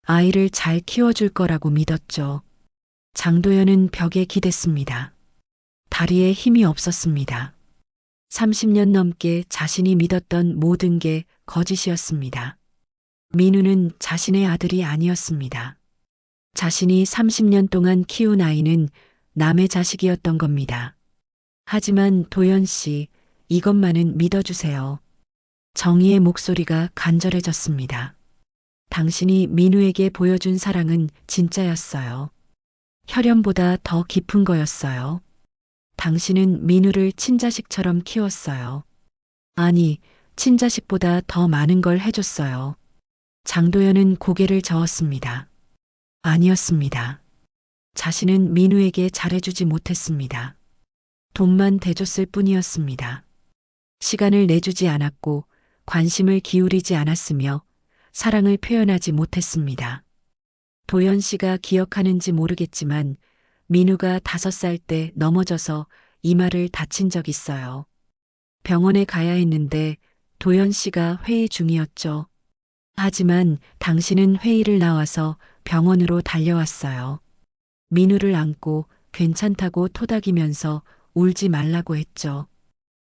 아이를 잘 키워줄 거라고 믿었죠. 장도연은 벽에 기댔습니다. 다리에 힘이 없었습니다. 30년 넘게 자신이 믿었던 모든 게 거짓이었습니다. 민우는 자신의 아들이 아니었습니다. 자신이 30년 동안 키운 아이는 남의 자식이었던 겁니다. 하지만 도연 씨, 이것만은 믿어주세요. 정희의 목소리가 간절해졌습니다. 당신이 민우에게 보여준 사랑은 진짜였어요. 혈연보다 더 깊은 거였어요. 당신은 민우를 친자식처럼 키웠어요. 아니, 친자식보다 더 많은 걸 해줬어요. 장도연은 고개를 저었습니다. 아니었습니다. 자신은 민우에게 잘해주지 못했습니다. 돈만 대줬을 뿐이었습니다. 시간을 내주지 않았고 관심을 기울이지 않았으며 사랑을 표현하지 못했습니다. 도연 씨가 기억하는지 모르겠지만 민우가 5살 때 넘어져서 이마를 다친 적 있어요. 병원에 가야 했는데 도연 씨가 회의 중이었죠. 하지만 당신은 회의를 나와서 병원으로 달려왔어요. 민우를 안고 괜찮다고 토닥이면서 울지 말라고 했죠.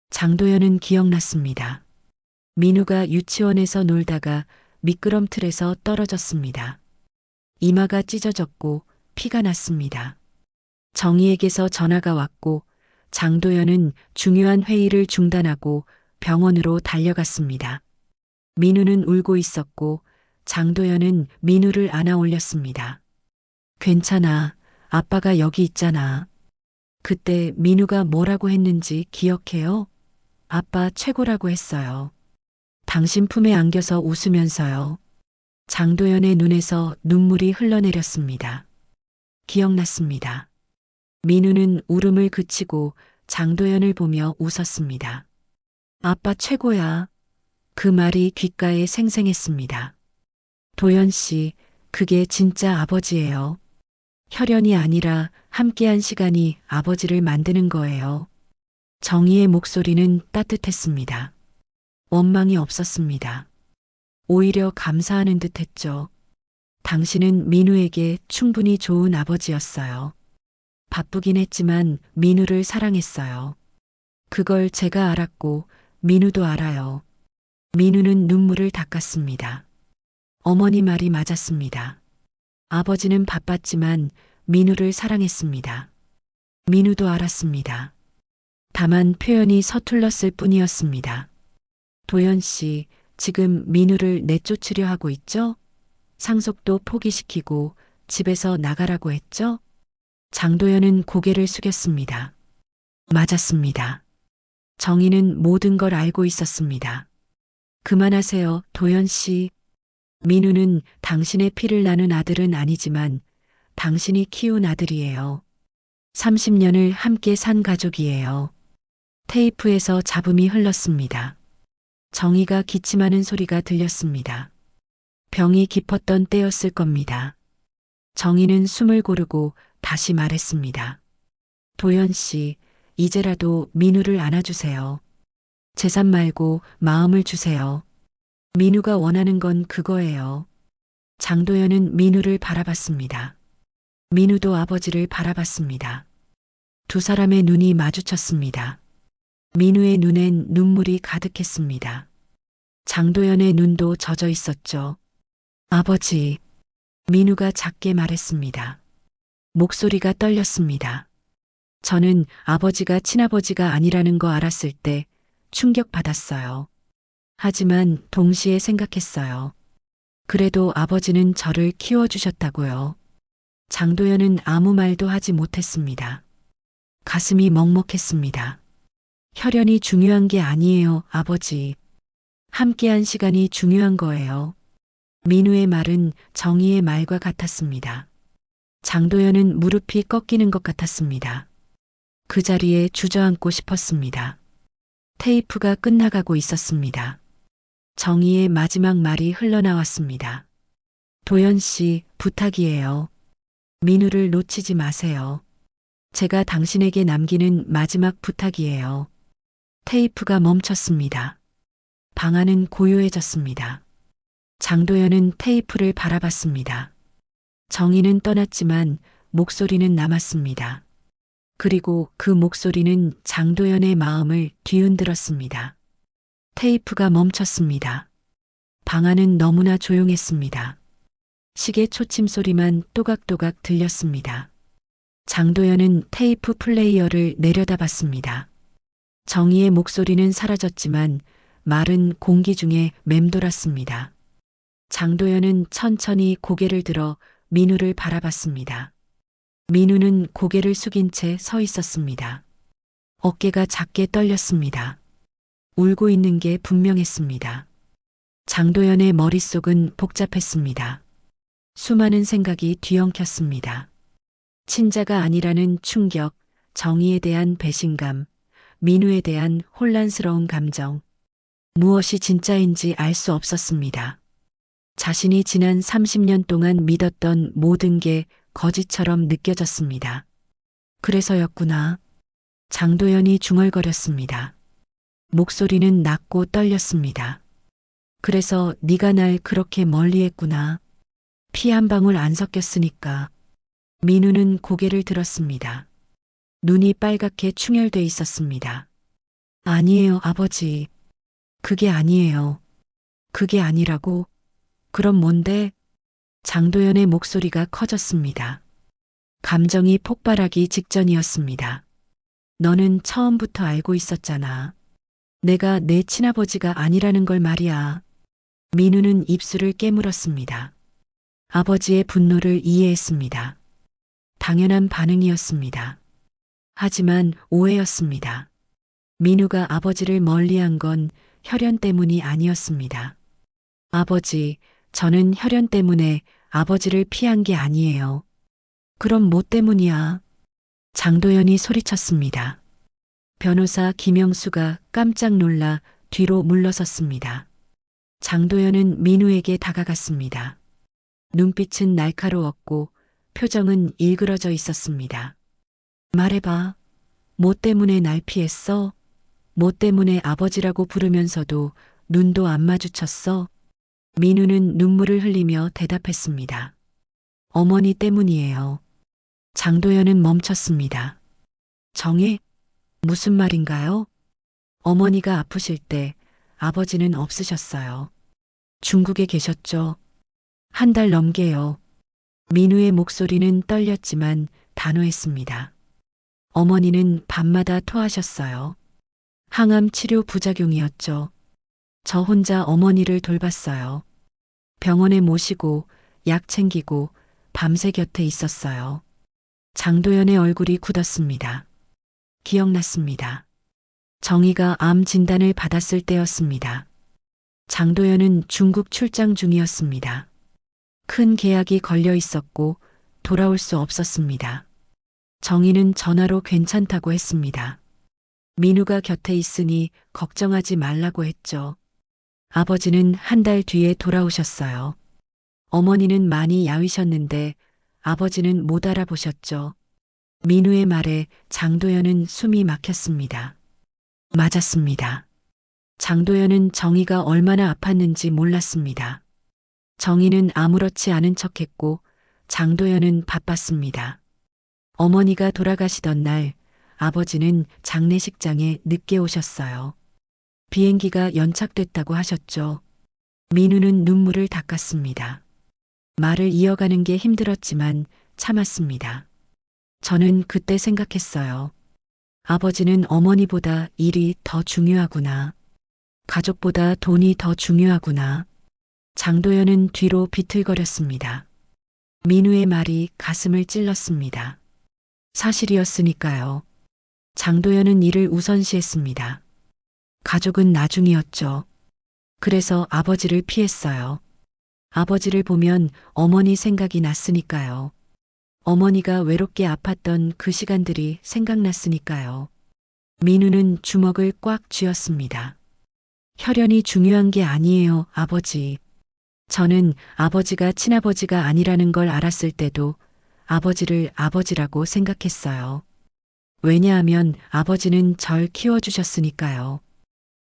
장도연은 기억났습니다. 민우가 유치원에서 놀다가 미끄럼틀에서 떨어졌습니다. 이마가 찢어졌고 피가 났습니다. 정희에게서 전화가 왔고 장도연은 중요한 회의를 중단하고 병원으로 달려갔습니다. 민우는 울고 있었고 장도연은 민우를 안아 올렸습니다. 괜찮아. 아빠가 여기 있잖아. 그때 민우가 뭐라고 했는지 기억해요? 아빠 최고라고 했어요. 당신 품에 안겨서 웃으면서요. 장도연의 눈에서 눈물이 흘러내렸습니다. 기억났습니다. 민우는 울음을 그치고 장도연을 보며 웃었습니다. 아빠 최고야. 그 말이 귓가에 생생했습니다. 도연 씨, 그게 진짜 아버지예요. 혈연이 아니라 함께한 시간이 아버지를 만드는 거예요. 정희의 목소리는 따뜻했습니다. 원망이 없었습니다. 오히려 감사하는 듯 했죠. 당신은 민우에게 충분히 좋은 아버지였어요. 바쁘긴 했지만 민우를 사랑했어요. 그걸 제가 알았고 민우도 알아요. 민우는 눈물을 닦았습니다. 어머니 말이 맞았습니다. 아버지는 바빴지만 민우를 사랑했습니다. 민우도 알았습니다. 다만 표현이 서툴렀을 뿐이었습니다. 도연 씨, 지금 민우를 내쫓으려 하고 있죠? 상속도 포기시키고 집에서 나가라고 했죠? 장도연은 고개를 숙였습니다. 맞았습니다. 정희는 모든 걸 알고 있었습니다. 그만하세요, 도연 씨. 민우는 당신의 피를 나눈 아들은 아니지만 당신이 키운 아들이에요. 30년을 함께 산 가족이에요. 테이프에서 잡음이 흘렀습니다. 정희가 기침하는 소리가 들렸습니다. 병이 깊었던 때였을 겁니다. 정희는 숨을 고르고 다시 말했습니다. 도연 씨, 이제라도 민우를 안아주세요. 재산 말고 마음을 주세요. 민우가 원하는 건 그거예요. 장도연은 민우를 바라봤습니다. 민우도 아버지를 바라봤습니다. 두 사람의 눈이 마주쳤습니다. 민우의 눈엔 눈물이 가득했습니다. 장도연의 눈도 젖어 있었죠. 아버지, 민우가 작게 말했습니다. 목소리가 떨렸습니다. 저는 아버지가 친아버지가 아니라는 거 알았을 때 충격받았어요. 하지만 동시에 생각했어요. 그래도 아버지는 저를 키워주셨다고요. 장도연은 아무 말도 하지 못했습니다. 가슴이 먹먹했습니다. 혈연이 중요한 게 아니에요, 아버지. 함께한 시간이 중요한 거예요. 민우의 말은 정희의 말과 같았습니다. 장도연은 무릎이 꺾이는 것 같았습니다. 그 자리에 주저앉고 싶었습니다. 테이프가 끝나가고 있었습니다. 정희의 마지막 말이 흘러나왔습니다. 도연 씨, 부탁이에요. 민우를 놓치지 마세요. 제가 당신에게 남기는 마지막 부탁이에요. 테이프가 멈췄습니다. 방 안은 고요해졌습니다. 장도연은 테이프를 바라봤습니다. 정희는 떠났지만 목소리는 남았습니다. 그리고 그 목소리는 장도연의 마음을 뒤흔들었습니다. 테이프가 멈췄습니다. 방 안은 너무나 조용했습니다. 시계 초침 소리만 또각또각 들렸습니다. 장도연은 테이프 플레이어를 내려다봤습니다. 정희의 목소리는 사라졌지만 말은 공기 중에 맴돌았습니다. 장도연은 천천히 고개를 들어 민우를 바라봤습니다. 민우는 고개를 숙인 채 서 있었습니다. 어깨가 작게 떨렸습니다. 울고 있는 게 분명했습니다. 장도연의 머릿속은 복잡했습니다. 수많은 생각이 뒤엉켰습니다. 친자가 아니라는 충격, 정의에 대한 배신감, 민우에 대한 혼란스러운 감정. 무엇이 진짜인지 알 수 없었습니다. 자신이 지난 30년 동안 믿었던 모든 게 거짓처럼 느껴졌습니다. 그래서였구나. 장도연이 중얼거렸습니다. 목소리는 낮고 떨렸습니다. 그래서 네가 날 그렇게 멀리했구나. 피 한 방울 안 섞였으니까. 민우는 고개를 들었습니다. 눈이 빨갛게 충혈돼 있었습니다. 아니에요, 아버지. 그게 아니에요. 그게 아니라고? 그럼 뭔데? 장도연의 목소리가 커졌습니다. 감정이 폭발하기 직전이었습니다. 너는 처음부터 알고 있었잖아. 내가 내 친아버지가 아니라는 걸 말이야. 민우는 입술을 깨물었습니다. 아버지의 분노를 이해했습니다. 당연한 반응이었습니다. 하지만 오해였습니다. 민우가 아버지를 멀리한 건 혈연 때문이 아니었습니다. 아버지, 저는 혈연 때문에 아버지를 피한 게 아니에요. 그럼 뭐 때문이야? 장도연이 소리쳤습니다. 변호사 김영수가 깜짝 놀라 뒤로 물러섰습니다. 장도연은 민우에게 다가갔습니다. 눈빛은 날카로웠고 표정은 일그러져 있었습니다. 말해봐. 뭐 때문에 날 피했어? 뭐 때문에 아버지라고 부르면서도 눈도 안 마주쳤어? 민우는 눈물을 흘리며 대답했습니다. 어머니 때문이에요. 장도연은 멈췄습니다. 정혜? 무슨 말인가요? 어머니가 아프실 때 아버지는 없으셨어요. 중국에 계셨죠? 한 달 넘게요. 민우의 목소리는 떨렸지만 단호했습니다. 어머니는 밤마다 토하셨어요. 항암 치료 부작용이었죠. 저 혼자 어머니를 돌봤어요. 병원에 모시고 약 챙기고 밤새 곁에 있었어요. 장도연의 얼굴이 굳었습니다. 기억났습니다. 정희가 암 진단을 받았을 때였습니다. 장도연은 중국 출장 중이었습니다. 큰 계약이 걸려 있었고 돌아올 수 없었습니다. 정희는 전화로 괜찮다고 했습니다. 민우가 곁에 있으니 걱정하지 말라고 했죠. 아버지는 한 달 뒤에 돌아오셨어요. 어머니는 많이 야위셨는데 아버지는 못 알아보셨죠. 민우의 말에 장도연은 숨이 막혔습니다. 맞았습니다. 장도연은 정희가 얼마나 아팠는지 몰랐습니다. 정희는 아무렇지 않은 척했고 장도연은 바빴습니다. 어머니가 돌아가시던 날 아버지는 장례식장에 늦게 오셨어요. 비행기가 연착됐다고 하셨죠. 민우는 눈물을 닦았습니다. 말을 이어가는 게 힘들었지만 참았습니다. 저는 그때 생각했어요. 아버지는 어머니보다 일이 더 중요하구나. 가족보다 돈이 더 중요하구나. 장도연은 뒤로 비틀거렸습니다. 민우의 말이 가슴을 찔렀습니다. 사실이었으니까요. 장도연은 이를 우선시했습니다. 가족은 나중이었죠. 그래서 아버지를 피했어요. 아버지를 보면 어머니 생각이 났으니까요. 어머니가 외롭게 아팠던 그 시간들이 생각났으니까요. 민우는 주먹을 꽉 쥐었습니다. 혈연이 중요한 게 아니에요, 아버지. 저는 아버지가 친아버지가 아니라는 걸 알았을 때도 아버지를 아버지라고 생각했어요. 왜냐하면 아버지는 절 키워주셨으니까요.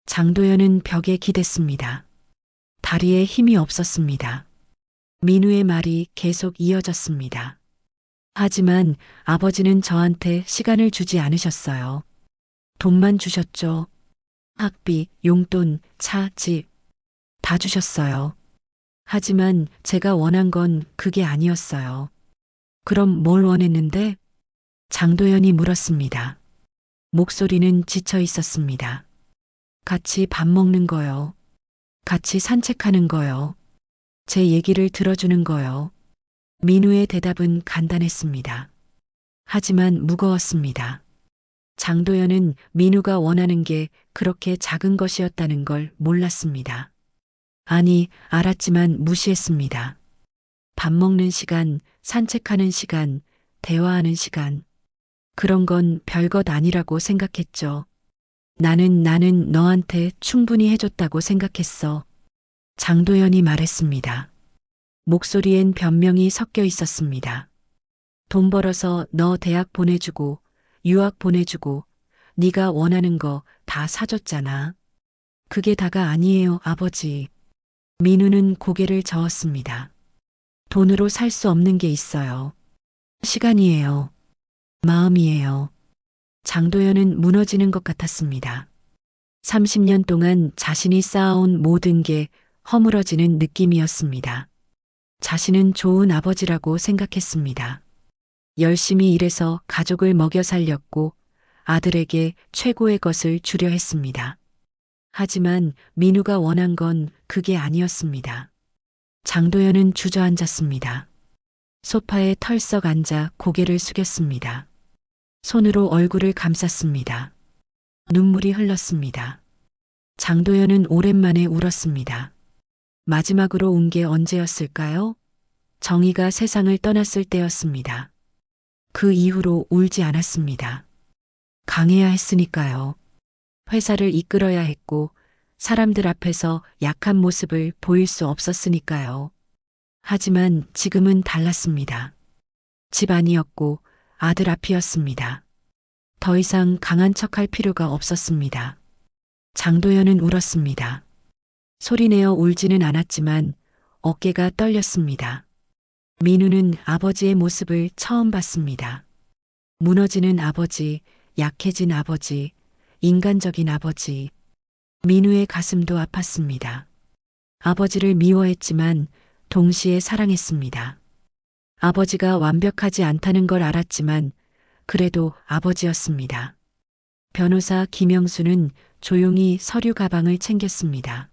장도연은 벽에 기댔습니다. 다리에 힘이 없었습니다. 민우의 말이 계속 이어졌습니다. 하지만 아버지는 저한테 시간을 주지 않으셨어요. 돈만 주셨죠. 학비, 용돈, 차, 집. 다 주셨어요. 하지만 제가 원한 건 그게 아니었어요. 그럼 뭘 원했는데? 장도연이 물었습니다. 목소리는 지쳐 있었습니다. 같이 밥 먹는 거요. 같이 산책하는 거요. 제 얘기를 들어주는 거요. 민우의 대답은 간단했습니다. 하지만 무거웠습니다. 장도연은 민우가 원하는 게 그렇게 작은 것이었다는 걸 몰랐습니다. 아니, 알았지만 무시했습니다. 밥 먹는 시간, 산책하는 시간, 대화하는 시간. 그런 건 별것 아니라고 생각했죠. 나는 너한테 충분히 해줬다고 생각했어. 장도연이 말했습니다. 목소리엔 변명이 섞여 있었습니다. 돈 벌어서 너 대학 보내주고 유학 보내주고 네가 원하는 거 다 사줬잖아. 그게 다가 아니에요, 아버지. 민우는 고개를 저었습니다. 돈으로 살 수 없는 게 있어요. 시간이에요. 마음이에요. 장도연은 무너지는 것 같았습니다. 30년 동안 자신이 쌓아온 모든 게 허물어지는 느낌이었습니다. 자신은 좋은 아버지라고 생각했습니다. 열심히 일해서 가족을 먹여 살렸고 아들에게 최고의 것을 주려 했습니다. 하지만 민우가 원한 건 그게 아니었습니다. 장도연은 주저앉았습니다. 소파에 털썩 앉아 고개를 숙였습니다. 손으로 얼굴을 감쌌습니다. 눈물이 흘렀습니다. 장도연은 오랜만에 울었습니다. 마지막으로 운 게 언제였을까요? 정희가 세상을 떠났을 때였습니다. 그 이후로 울지 않았습니다. 강해야 했으니까요. 회사를 이끌어야 했고 사람들 앞에서 약한 모습을 보일 수 없었으니까요. 하지만 지금은 달랐습니다. 집안이었고 아들 앞이었습니다. 더 이상 강한 척할 필요가 없었습니다. 장도연은 울었습니다. 소리내어 울지는 않았지만 어깨가 떨렸습니다. 민우는 아버지의 모습을 처음 봤습니다. 무너지는 아버지, 약해진 아버지, 인간적인 아버지. 민우의 가슴도 아팠습니다. 아버지를 미워했지만 동시에 사랑했습니다. 아버지가 완벽하지 않다는 걸 알았지만 그래도 아버지였습니다. 변호사 김영수는 조용히 서류 가방을 챙겼습니다.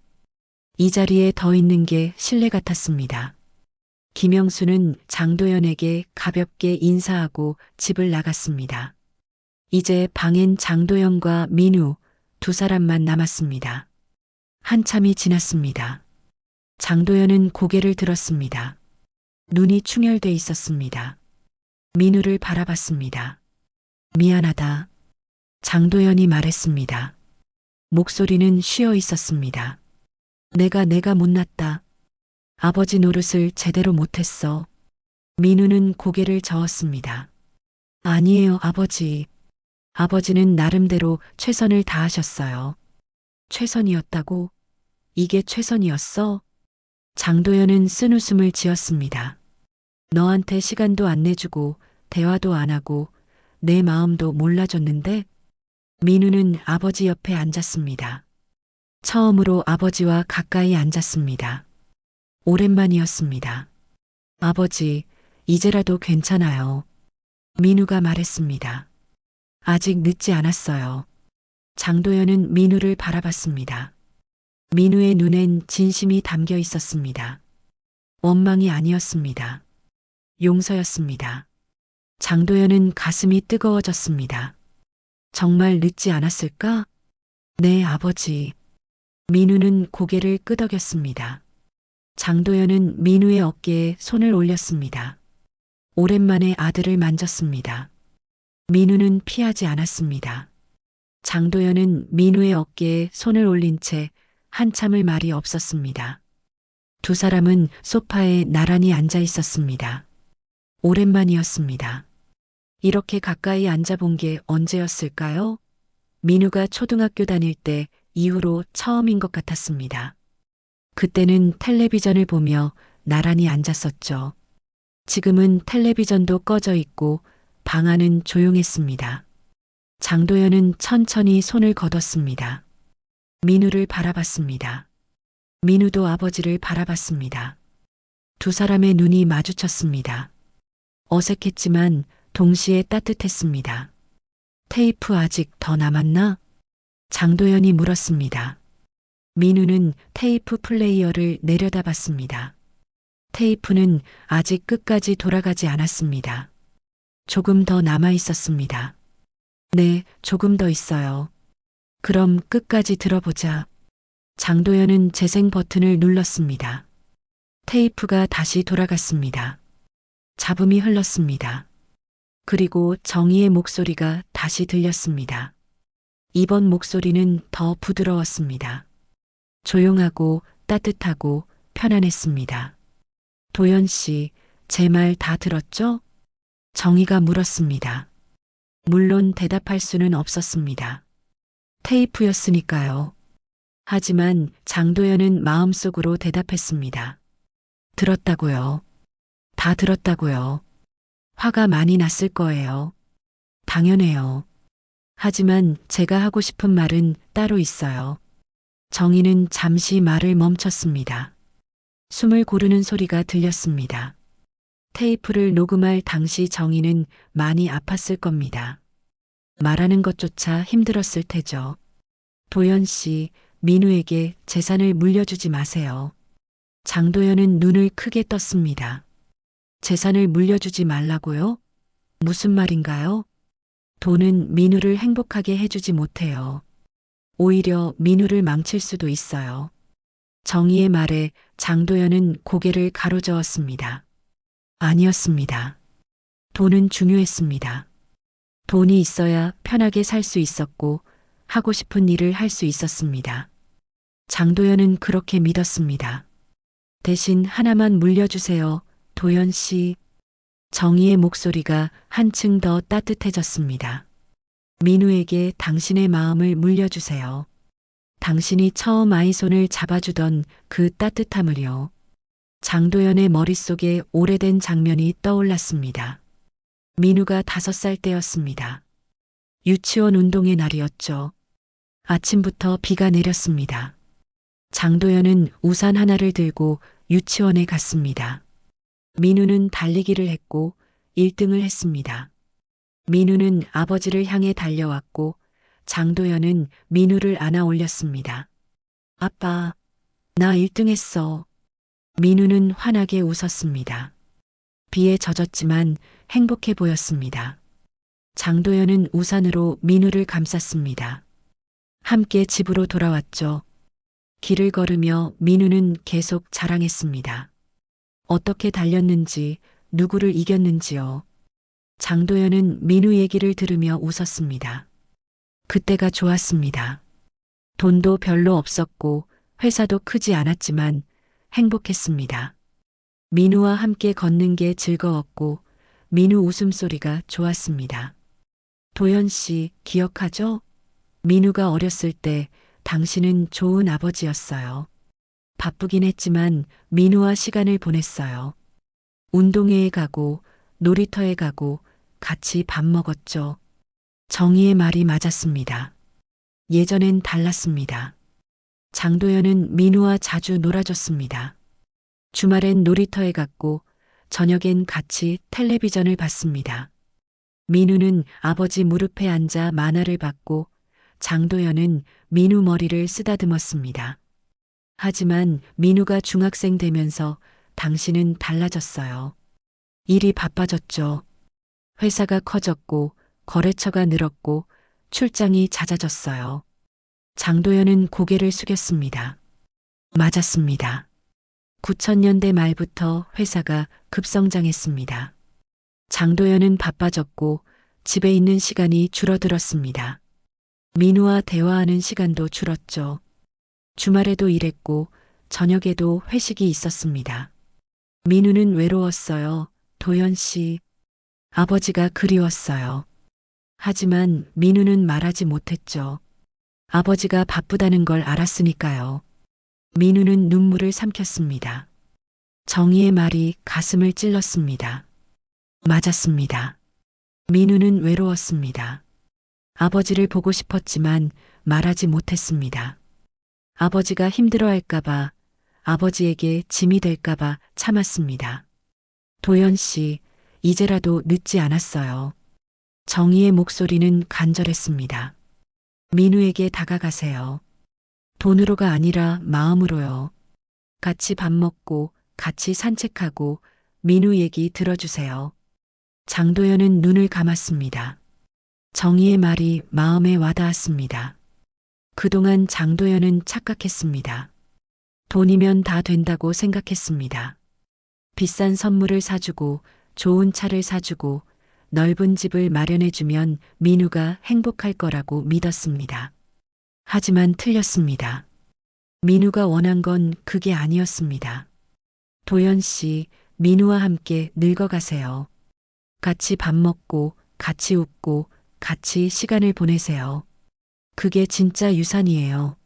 이 자리에 더 있는 게 신뢰 같았습니다. 김영수는 장도연에게 가볍게 인사하고 집을 나갔습니다. 이제 방엔 장도연과 민우 두 사람만 남았습니다. 한참이 지났습니다. 장도연은 고개를 들었습니다. 눈이 충혈돼 있었습니다. 민우를 바라봤습니다. 미안하다. 장도연이 말했습니다. 목소리는 쉬어 있었습니다. 내가 못났다. 아버지 노릇을 제대로 못했어. 민우는 고개를 저었습니다. 아니에요, 아버지. 아버지는 나름대로 최선을 다하셨어요. 최선이었다고? 이게 최선이었어? 장도연은 쓴웃음을 지었습니다. 너한테 시간도 안 내주고 대화도 안 하고 내 마음도 몰라줬는데? 민우는 아버지 옆에 앉았습니다. 처음으로 아버지와 가까이 앉았습니다. 오랜만이었습니다. 아버지, 이제라도 괜찮아요. 민우가 말했습니다. 아직 늦지 않았어요. 장도연은 민우를 바라봤습니다. 민우의 눈엔 진심이 담겨 있었습니다. 원망이 아니었습니다. 용서였습니다. 장도연은 가슴이 뜨거워졌습니다. 정말 늦지 않았을까? 네, 아버지. 민우는 고개를 끄덕였습니다. 장도연은 민우의 어깨에 손을 올렸습니다. 오랜만에 아들을 만졌습니다. 민우는 피하지 않았습니다. 장도연은 민우의 어깨에 손을 올린 채 한참을 말이 없었습니다. 두 사람은 소파에 나란히 앉아 있었습니다. 오랜만이었습니다. 이렇게 가까이 앉아본 게 언제였을까요? 민우가 초등학교 다닐 때 이후로 처음인 것 같았습니다. 그때는 텔레비전을 보며 나란히 앉았었죠. 지금은 텔레비전도 꺼져 있고 방 안은 조용했습니다. 장도연은 천천히 손을 걷었습니다. 민우를 바라봤습니다. 민우도 아버지를 바라봤습니다. 두 사람의 눈이 마주쳤습니다. 어색했지만 동시에 따뜻했습니다. 테이프 아직 더 남았나? 장도연이 물었습니다. 민우는 테이프 플레이어를 내려다봤습니다. 테이프는 아직 끝까지 돌아가지 않았습니다. 조금 더 남아 있었습니다. 네, 조금 더 있어요. 그럼 끝까지 들어보자. 장도연은 재생 버튼을 눌렀습니다. 테이프가 다시 돌아갔습니다. 잡음이 흘렀습니다. 그리고 정희의 목소리가 다시 들렸습니다. 이번 목소리는 더 부드러웠습니다. 조용하고 따뜻하고 편안했습니다. 도연 씨, 제 말 다 들었죠? 정희가 물었습니다. 물론 대답할 수는 없었습니다. 테이프였으니까요. 하지만 장도연은 마음속으로 대답했습니다. 들었다고요. 다 들었다고요. 화가 많이 났을 거예요. 당연해요. 하지만 제가 하고 싶은 말은 따로 있어요. 정희는 잠시 말을 멈췄습니다. 숨을 고르는 소리가 들렸습니다. 테이프를 녹음할 당시 정희는 많이 아팠을 겁니다. 말하는 것조차 힘들었을 테죠. 도연 씨, 민우에게 재산을 물려주지 마세요. 장도연은 눈을 크게 떴습니다. 재산을 물려주지 말라고요? 무슨 말인가요? 돈은 민우를 행복하게 해주지 못해요. 오히려 민우를 망칠 수도 있어요. 정희의 말에 장도연은 고개를 가로저었습니다. 아니었습니다. 돈은 중요했습니다. 돈이 있어야 편하게 살 수 있었고 하고 싶은 일을 할 수 있었습니다. 장도연은 그렇게 믿었습니다. 대신 하나만 물려주세요, 도연 씨. 정희의 목소리가 한층 더 따뜻해졌습니다. 민우에게 당신의 마음을 물려주세요. 당신이 처음 아이 손을 잡아주던 그 따뜻함을요. 장도연의 머릿속에 오래된 장면이 떠올랐습니다. 민우가 5살 때였습니다. 유치원 운동의 날이었죠. 아침부터 비가 내렸습니다. 장도연은 우산 하나를 들고 유치원에 갔습니다. 민우는 달리기를 했고 1등을 했습니다. 민우는 아버지를 향해 달려왔고 장도연은 민우를 안아 올렸습니다. 아빠, 나 1등 했어. 민우는 환하게 웃었습니다. 비에 젖었지만 행복해 보였습니다. 장도연은 우산으로 민우를 감쌌습니다. 함께 집으로 돌아왔죠. 길을 걸으며 민우는 계속 자랑했습니다. 어떻게 달렸는지, 누구를 이겼는지요. 장도연은 민우 얘기를 들으며 웃었습니다. 그때가 좋았습니다. 돈도 별로 없었고 회사도 크지 않았지만 행복했습니다. 민우와 함께 걷는 게 즐거웠고 민우 웃음소리가 좋았습니다. 도연 씨 기억하죠? 민우가 어렸을 때 당신은 좋은 아버지였어요. 바쁘긴 했지만 민우와 시간을 보냈어요. 운동회에 가고 놀이터에 가고 같이 밥 먹었죠. 정희의 말이 맞았습니다. 예전엔 달랐습니다. 장도연은 민우와 자주 놀아줬습니다. 주말엔 놀이터에 갔고 저녁엔 같이 텔레비전을 봤습니다. 민우는 아버지 무릎에 앉아 만화를 봤고 장도연은 민우 머리를 쓰다듬었습니다. 하지만 민우가 중학생 되면서 당신은 달라졌어요. 일이 바빠졌죠. 회사가 커졌고 거래처가 늘었고 출장이 잦아졌어요. 장도연은 고개를 숙였습니다. 맞았습니다. 9000년대 말부터 회사가 급성장했습니다. 장도연은 바빠졌고 집에 있는 시간이 줄어들었습니다. 민우와 대화하는 시간도 줄었죠. 주말에도 일했고 저녁에도 회식이 있었습니다. 민우는 외로웠어요. 도연 씨. 아버지가 그리웠어요. 하지만 민우는 말하지 못했죠. 아버지가 바쁘다는 걸 알았으니까요. 민우는 눈물을 삼켰습니다. 정희의 말이 가슴을 찔렀습니다. 맞았습니다. 민우는 외로웠습니다. 아버지를 보고 싶었지만 말하지 못했습니다. 아버지가 힘들어할까봐, 아버지에게 짐이 될까봐 참았습니다. 도연 씨, 이제라도 늦지 않았어요. 정희의 목소리는 간절했습니다. 민우에게 다가가세요. 돈으로가 아니라 마음으로요. 같이 밥 먹고 같이 산책하고 민우 얘기 들어주세요. 장도연은 눈을 감았습니다. 정희의 말이 마음에 와닿았습니다. 그동안 장도연은 착각했습니다. 돈이면 다 된다고 생각했습니다. 비싼 선물을 사주고 좋은 차를 사주고 넓은 집을 마련해주면 민우가 행복할 거라고 믿었습니다. 하지만 틀렸습니다. 민우가 원한 건 그게 아니었습니다. 도연 씨, 민우와 함께 늙어가세요. 같이 밥 먹고, 같이 웃고, 같이 시간을 보내세요. 그게 진짜 유산이에요.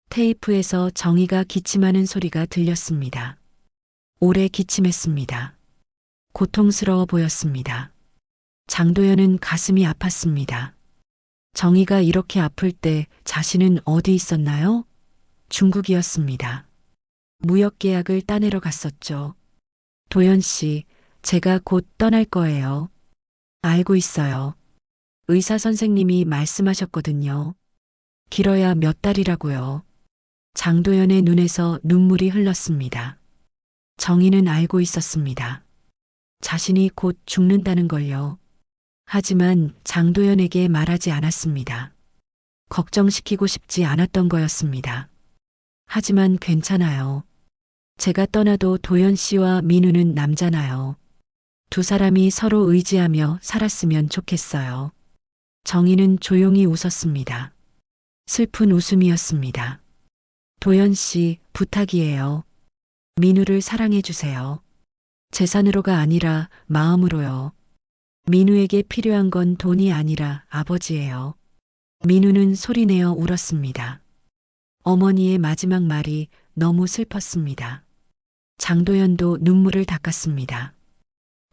테이프에서 정희가 기침하는 소리가 들렸습니다. 오래 기침했습니다. 고통스러워 보였습니다. 장도연은 가슴이 아팠습니다. 정희가 이렇게 아플 때 자신은 어디 있었나요? 중국이었습니다. 무역 계약을 따내러 갔었죠. 도연 씨, 제가 곧 떠날 거예요. 알고 있어요. 의사 선생님이 말씀하셨거든요. 길어야 몇 달이라고요. 장도연의 눈에서 눈물이 흘렀습니다. 정희는 알고 있었습니다. 자신이 곧 죽는다는 걸요. 하지만 장도연에게 말하지 않았습니다. 걱정시키고 싶지 않았던 거였습니다. 하지만 괜찮아요. 제가 떠나도 도연 씨와 민우는 남잖아요. 두 사람이 서로 의지하며 살았으면 좋겠어요. 정희는 조용히 웃었습니다. 슬픈 웃음이었습니다. 도연 씨, 부탁이에요. 민우를 사랑해 주세요. 재산으로가 아니라 마음으로요. 민우에게 필요한 건 돈이 아니라 아버지예요. 민우는 소리내어 울었습니다. 어머니의 마지막 말이 너무 슬펐습니다. 장도연도 눈물을 닦았습니다.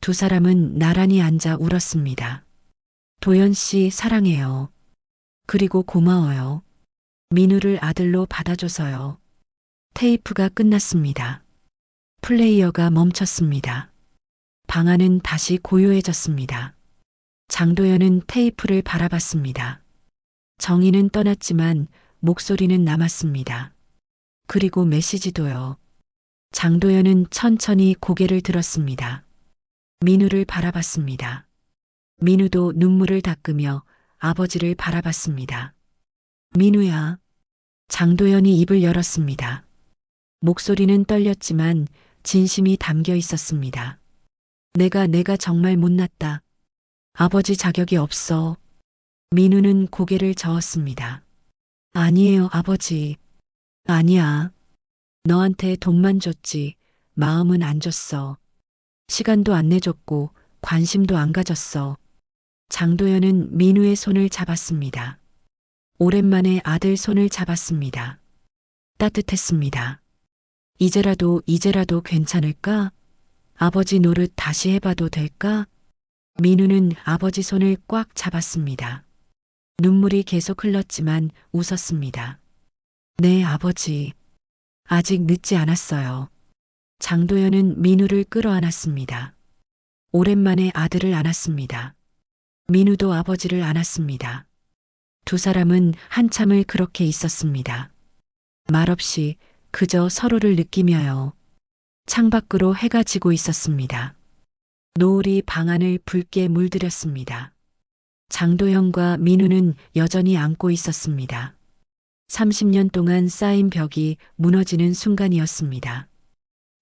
두 사람은 나란히 앉아 울었습니다. 도연 씨 사랑해요. 그리고 고마워요. 민우를 아들로 받아줘서요. 테이프가 끝났습니다. 플레이어가 멈췄습니다. 방 안은 다시 고요해졌습니다. 장도연은 테이프를 바라봤습니다. 정희는 떠났지만 목소리는 남았습니다. 그리고 메시지도요. 장도연은 천천히 고개를 들었습니다. 민우를 바라봤습니다. 민우도 눈물을 닦으며 아버지를 바라봤습니다. 민우야. 장도연이 입을 열었습니다. 목소리는 떨렸지만 진심이 담겨 있었습니다. 내가 정말 못났다. 아버지 자격이 없어. 민우는 고개를 저었습니다. 아니에요, 아버지. 아니야. 너한테 돈만 줬지. 마음은 안 줬어. 시간도 안 내줬고 관심도 안 가졌어. 장도연은 민우의 손을 잡았습니다. 오랜만에 아들 손을 잡았습니다. 따뜻했습니다. 이제라도 괜찮을까? 아버지 노릇 다시 해봐도 될까? 민우는 아버지 손을 꽉 잡았습니다. 눈물이 계속 흘렀지만 웃었습니다. 네, 아버지. 아직 늦지 않았어요. 장도연은 민우를 끌어안았습니다. 오랜만에 아들을 안았습니다. 민우도 아버지를 안았습니다. 두 사람은 한참을 그렇게 있었습니다. 말없이 그저 서로를 느끼며요. 창밖으로 해가 지고 있었습니다. 노을이 방 안을 붉게 물들였습니다. 장도연과 민우는 여전히 안고 있었습니다. 30년 동안 쌓인 벽이 무너지는 순간이었습니다.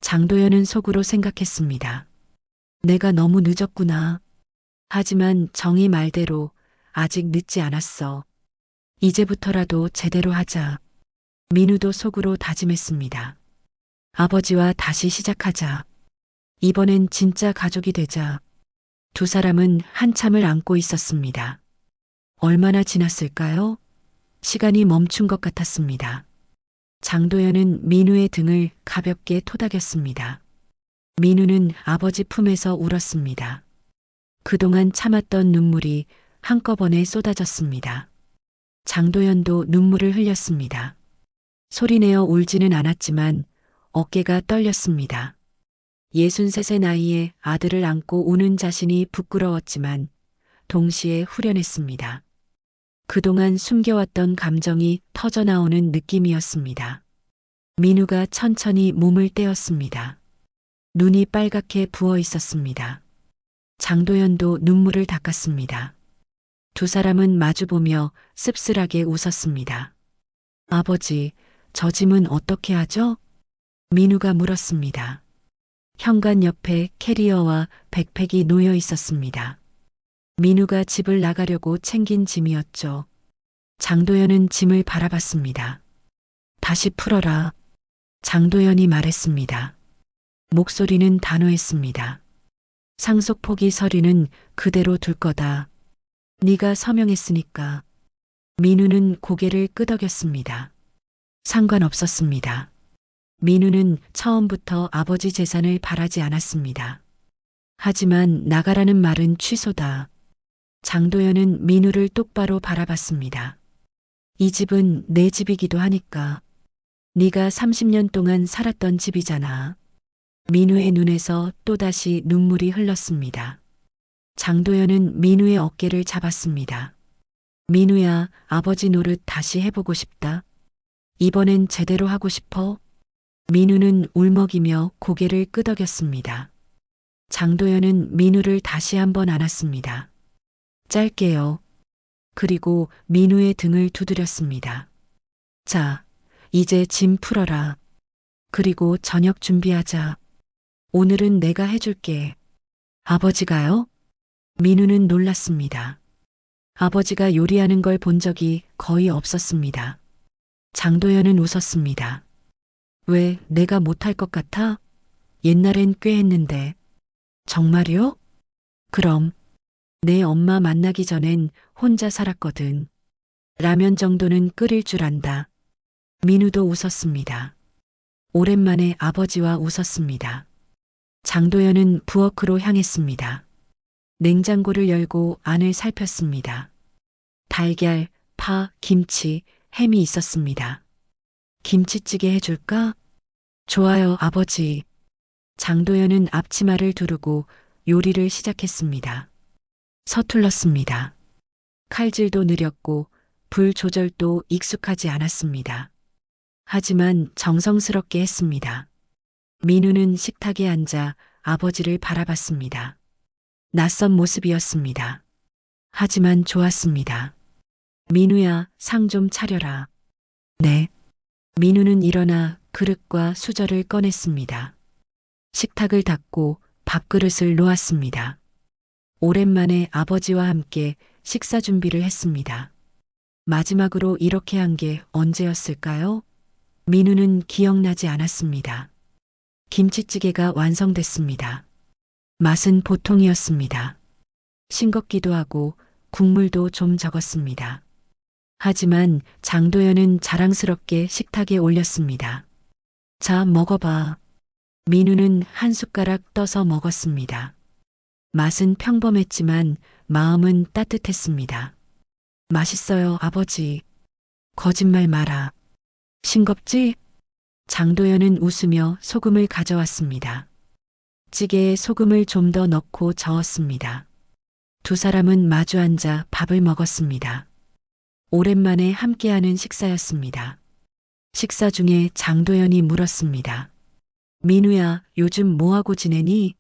장도연은 속으로 생각했습니다. 내가 너무 늦었구나. 하지만 정희 말대로 아직 늦지 않았어. 이제부터라도 제대로 하자. 민우도 속으로 다짐했습니다. 아버지와 다시 시작하자. 이번엔 진짜 가족이 되자. 두 사람은 한참을 안고 있었습니다. 얼마나 지났을까요? 시간이 멈춘 것 같았습니다. 장도연은 민우의 등을 가볍게 토닥였습니다. 민우는 아버지 품에서 울었습니다. 그동안 참았던 눈물이 한꺼번에 쏟아졌습니다. 장도연도 눈물을 흘렸습니다. 소리내어 울지는 않았지만 어깨가 떨렸습니다. 63의 나이에 아들을 안고 우는 자신이 부끄러웠지만 동시에 후련했습니다. 그동안 숨겨왔던 감정이 터져나오는 느낌이었습니다. 민우가 천천히 몸을 떼었습니다. 눈이 빨갛게 부어 있었습니다. 장도연도 눈물을 닦았습니다. 두 사람은 마주보며 씁쓸하게 웃었습니다. 아버지, 저 짐은 어떻게 하죠? 민우가 물었습니다. 현관 옆에 캐리어와 백팩이 놓여 있었습니다. 민우가 집을 나가려고 챙긴 짐이었죠. 장도연은 짐을 바라봤습니다. 다시 풀어라. 장도연이 말했습니다. 목소리는 단호했습니다. 상속 포기 서류는 그대로 둘 거다. 네가 서명했으니까. 민우는 고개를 끄덕였습니다. 상관없었습니다. 민우는 처음부터 아버지 재산을 바라지 않았습니다. 하지만 나가라는 말은 취소다. 장도연은 민우를 똑바로 바라봤습니다. 이 집은 내 집이기도 하니까. 네가 30년 동안 살았던 집이잖아. 민우의 눈에서 또다시 눈물이 흘렀습니다. 장도연은 민우의 어깨를 잡았습니다. 민우야, 아버지 노릇 다시 해보고 싶다. 이번엔 제대로 하고 싶어. 민우는 울먹이며 고개를 끄덕였습니다. 장도연은 민우를 다시 한번 안았습니다. 짧게요. 그리고 민우의 등을 두드렸습니다. 자, 이제 짐 풀어라. 그리고 저녁 준비하자. 오늘은 내가 해줄게. 아버지가요? 민우는 놀랐습니다. 아버지가 요리하는 걸 본 적이 거의 없었습니다. 장도연은 웃었습니다. 왜 내가 못할 것 같아? 옛날엔 꽤 했는데. 정말요? 그럼 내 엄마 만나기 전엔 혼자 살았거든. 라면 정도는 끓일 줄 안다. 민우도 웃었습니다. 오랜만에 아버지와 웃었습니다. 장도연은 부엌으로 향했습니다. 냉장고를 열고 안을 살폈습니다. 달걀, 파, 김치, 햄이 있었습니다. 김치찌개 해줄까? 좋아요, 아버지. 장도연은 앞치마를 두르고 요리를 시작했습니다. 서툴렀습니다. 칼질도 느렸고 불 조절도 익숙하지 않았습니다. 하지만 정성스럽게 했습니다. 민우는 식탁에 앉아 아버지를 바라봤습니다. 낯선 모습이었습니다. 하지만 좋았습니다. 민우야, 상 좀 차려라. 네. 민우는 일어나 그릇과 수저를 꺼냈습니다. 식탁을 닦고 밥그릇을 놓았습니다. 오랜만에 아버지와 함께 식사 준비를 했습니다. 마지막으로 이렇게 한 게 언제였을까요? 민우는 기억나지 않았습니다. 김치찌개가 완성됐습니다. 맛은 보통이었습니다. 싱겁기도 하고 국물도 좀 적었습니다. 하지만 장도연은 자랑스럽게 식탁에 올렸습니다. 자, 먹어봐. 민우는 한 숟가락 떠서 먹었습니다. 맛은 평범했지만 마음은 따뜻했습니다. 맛있어요, 아버지. 거짓말 마라. 싱겁지? 장도연은 웃으며 소금을 가져왔습니다. 찌개에 소금을 좀 더 넣고 저었습니다. 두 사람은 마주 앉아 밥을 먹었습니다. 오랜만에 함께하는 식사였습니다. 식사 중에 장도연이 물었습니다. 민우야, 요즘 뭐하고 지내니?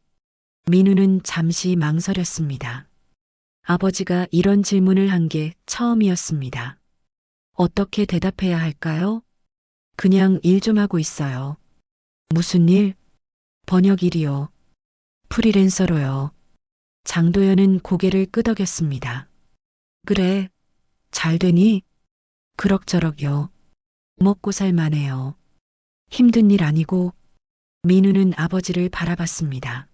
민우는 잠시 망설였습니다. 아버지가 이런 질문을 한 게 처음이었습니다. 어떻게 대답해야 할까요? 그냥 일 좀 하고 있어요. 무슨 일? 번역 일이요. 프리랜서로요. 장도연은 고개를 끄덕였습니다. 그래, 잘 되니? 그럭저럭요. 먹고 살만해요. 힘든 일 아니고. 민우는 아버지를 바라봤습니다.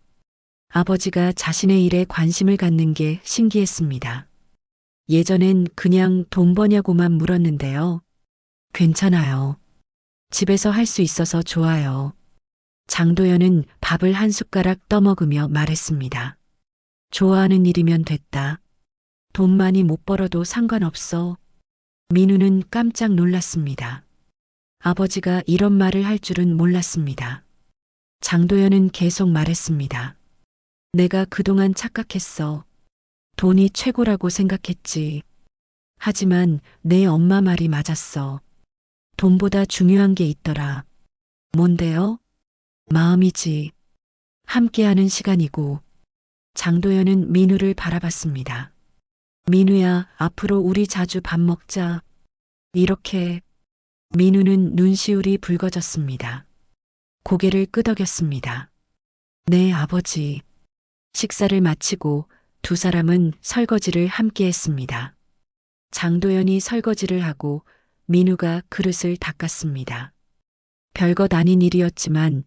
아버지가 자신의 일에 관심을 갖는 게 신기했습니다. 예전엔 그냥 돈 버냐고만 물었는데요. 괜찮아요. 집에서 할 수 있어서 좋아요. 장도연은 밥을 한 숟가락 떠먹으며 말했습니다. 좋아하는 일이면 됐다. 돈 많이 못 벌어도 상관없어. 민우는 깜짝 놀랐습니다. 아버지가 이런 말을 할 줄은 몰랐습니다. 장도연은 계속 말했습니다. 내가 그동안 착각했어. 돈이 최고라고 생각했지. 하지만 내 엄마 말이 맞았어. 돈보다 중요한 게 있더라. 뭔데요? 마음이지. 함께하는 시간이고. 장도연은 민우를 바라봤습니다. 민우야, 앞으로 우리 자주 밥 먹자. 이렇게. 민우는 눈시울이 붉어졌습니다. 고개를 끄덕였습니다. 네, 아버지. 식사를 마치고 두 사람은 설거지를 함께 했습니다. 장도연이 설거지를 하고 민우가 그릇을 닦았습니다. 별것 아닌 일이었지만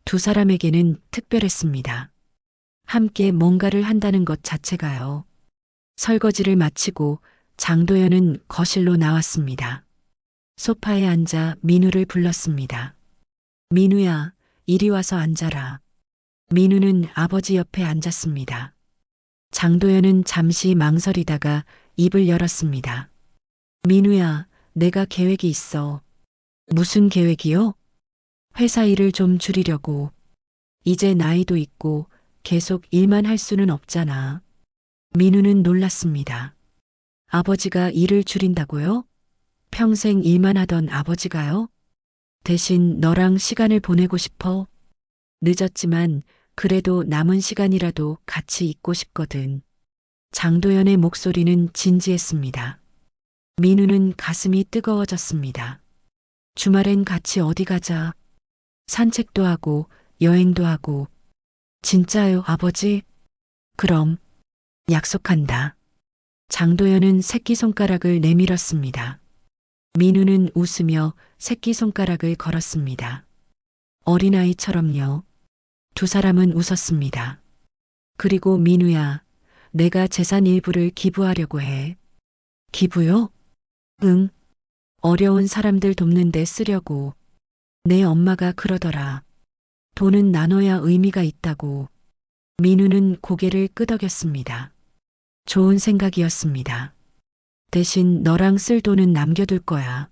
두 사람에게는 특별했습니다. 함께 뭔가를 한다는 것 자체가요. 설거지를 마치고 장도연은 거실로 나왔습니다. 소파에 앉아 민우를 불렀습니다. 민우야, 이리 와서 앉아라. 민우는 아버지 옆에 앉았습니다. 장도연은 잠시 망설이다가 입을 열었습니다. 민우야, 내가 계획이 있어. 무슨 계획이요? 회사 일을 좀 줄이려고. 이제 나이도 있고 계속 일만 할 수는 없잖아. 민우는 놀랐습니다. 아버지가 일을 줄인다고요? 평생 일만 하던 아버지가요? 대신 너랑 시간을 보내고 싶어. 늦었지만 그래도 남은 시간이라도 같이 있고 싶거든. 장도연의 목소리는 진지했습니다. 민우는 가슴이 뜨거워졌습니다. 주말엔 같이 어디 가자. 산책도 하고 여행도 하고. 진짜요, 아버지? 그럼 약속한다. 장도연은 새끼손가락을 내밀었습니다. 민우는 웃으며 새끼손가락을 걸었습니다. 어린아이처럼요. 두 사람은 웃었습니다. 그리고 민우야, 내가 재산 일부를 기부하려고 해. 기부요? 응. 어려운 사람들 돕는 데 쓰려고. 내 엄마가 그러더라. 돈은 나눠야 의미가 있다고. 민우는 고개를 끄덕였습니다. 좋은 생각이었습니다. 대신 너랑 쓸 돈은 남겨둘 거야.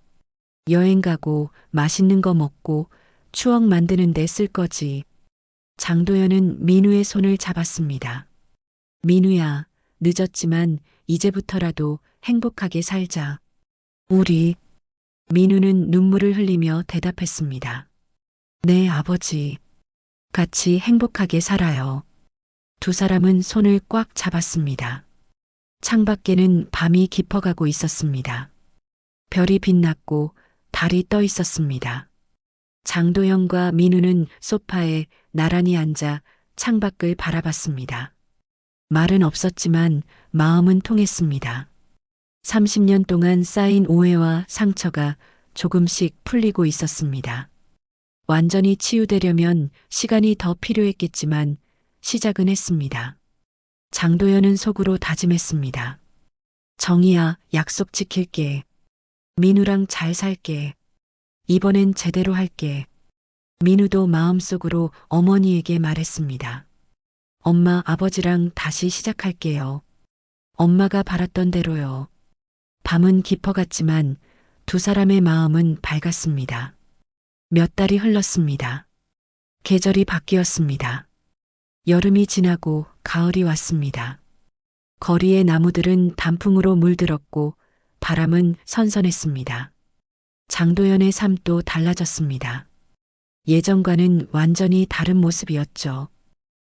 여행 가고 맛있는 거 먹고 추억 만드는 데 쓸 거지. 장도연은 민우의 손을 잡았습니다. 민우야, 늦었지만 이제부터라도 행복하게 살자. 우리. 민우는 눈물을 흘리며 대답했습니다. 네, 아버지. 같이 행복하게 살아요. 두 사람은 손을 꽉 잡았습니다. 창밖에는 밤이 깊어가고 있었습니다. 별이 빛났고 달이 떠 있었습니다. 장도연과 민우는 소파에 나란히 앉아 창밖을 바라봤습니다. 말은 없었지만 마음은 통했습니다. 30년 동안 쌓인 오해와 상처가 조금씩 풀리고 있었습니다. 완전히 치유되려면 시간이 더 필요했겠지만 시작은 했습니다. 장도연은 속으로 다짐했습니다. 정희야, 약속 지킬게. 민우랑 잘 살게. 이번엔 제대로 할게. 민우도 마음속으로 어머니에게 말했습니다. 엄마, 아버지랑 다시 시작할게요. 엄마가 바랐던 대로요. 밤은 깊어갔지만 두 사람의 마음은 밝았습니다. 몇 달이 흘렀습니다. 계절이 바뀌었습니다. 여름이 지나고 가을이 왔습니다. 거리의 나무들은 단풍으로 물들었고 바람은 선선했습니다. 장도연의 삶도 달라졌습니다. 예전과는 완전히 다른 모습이었죠.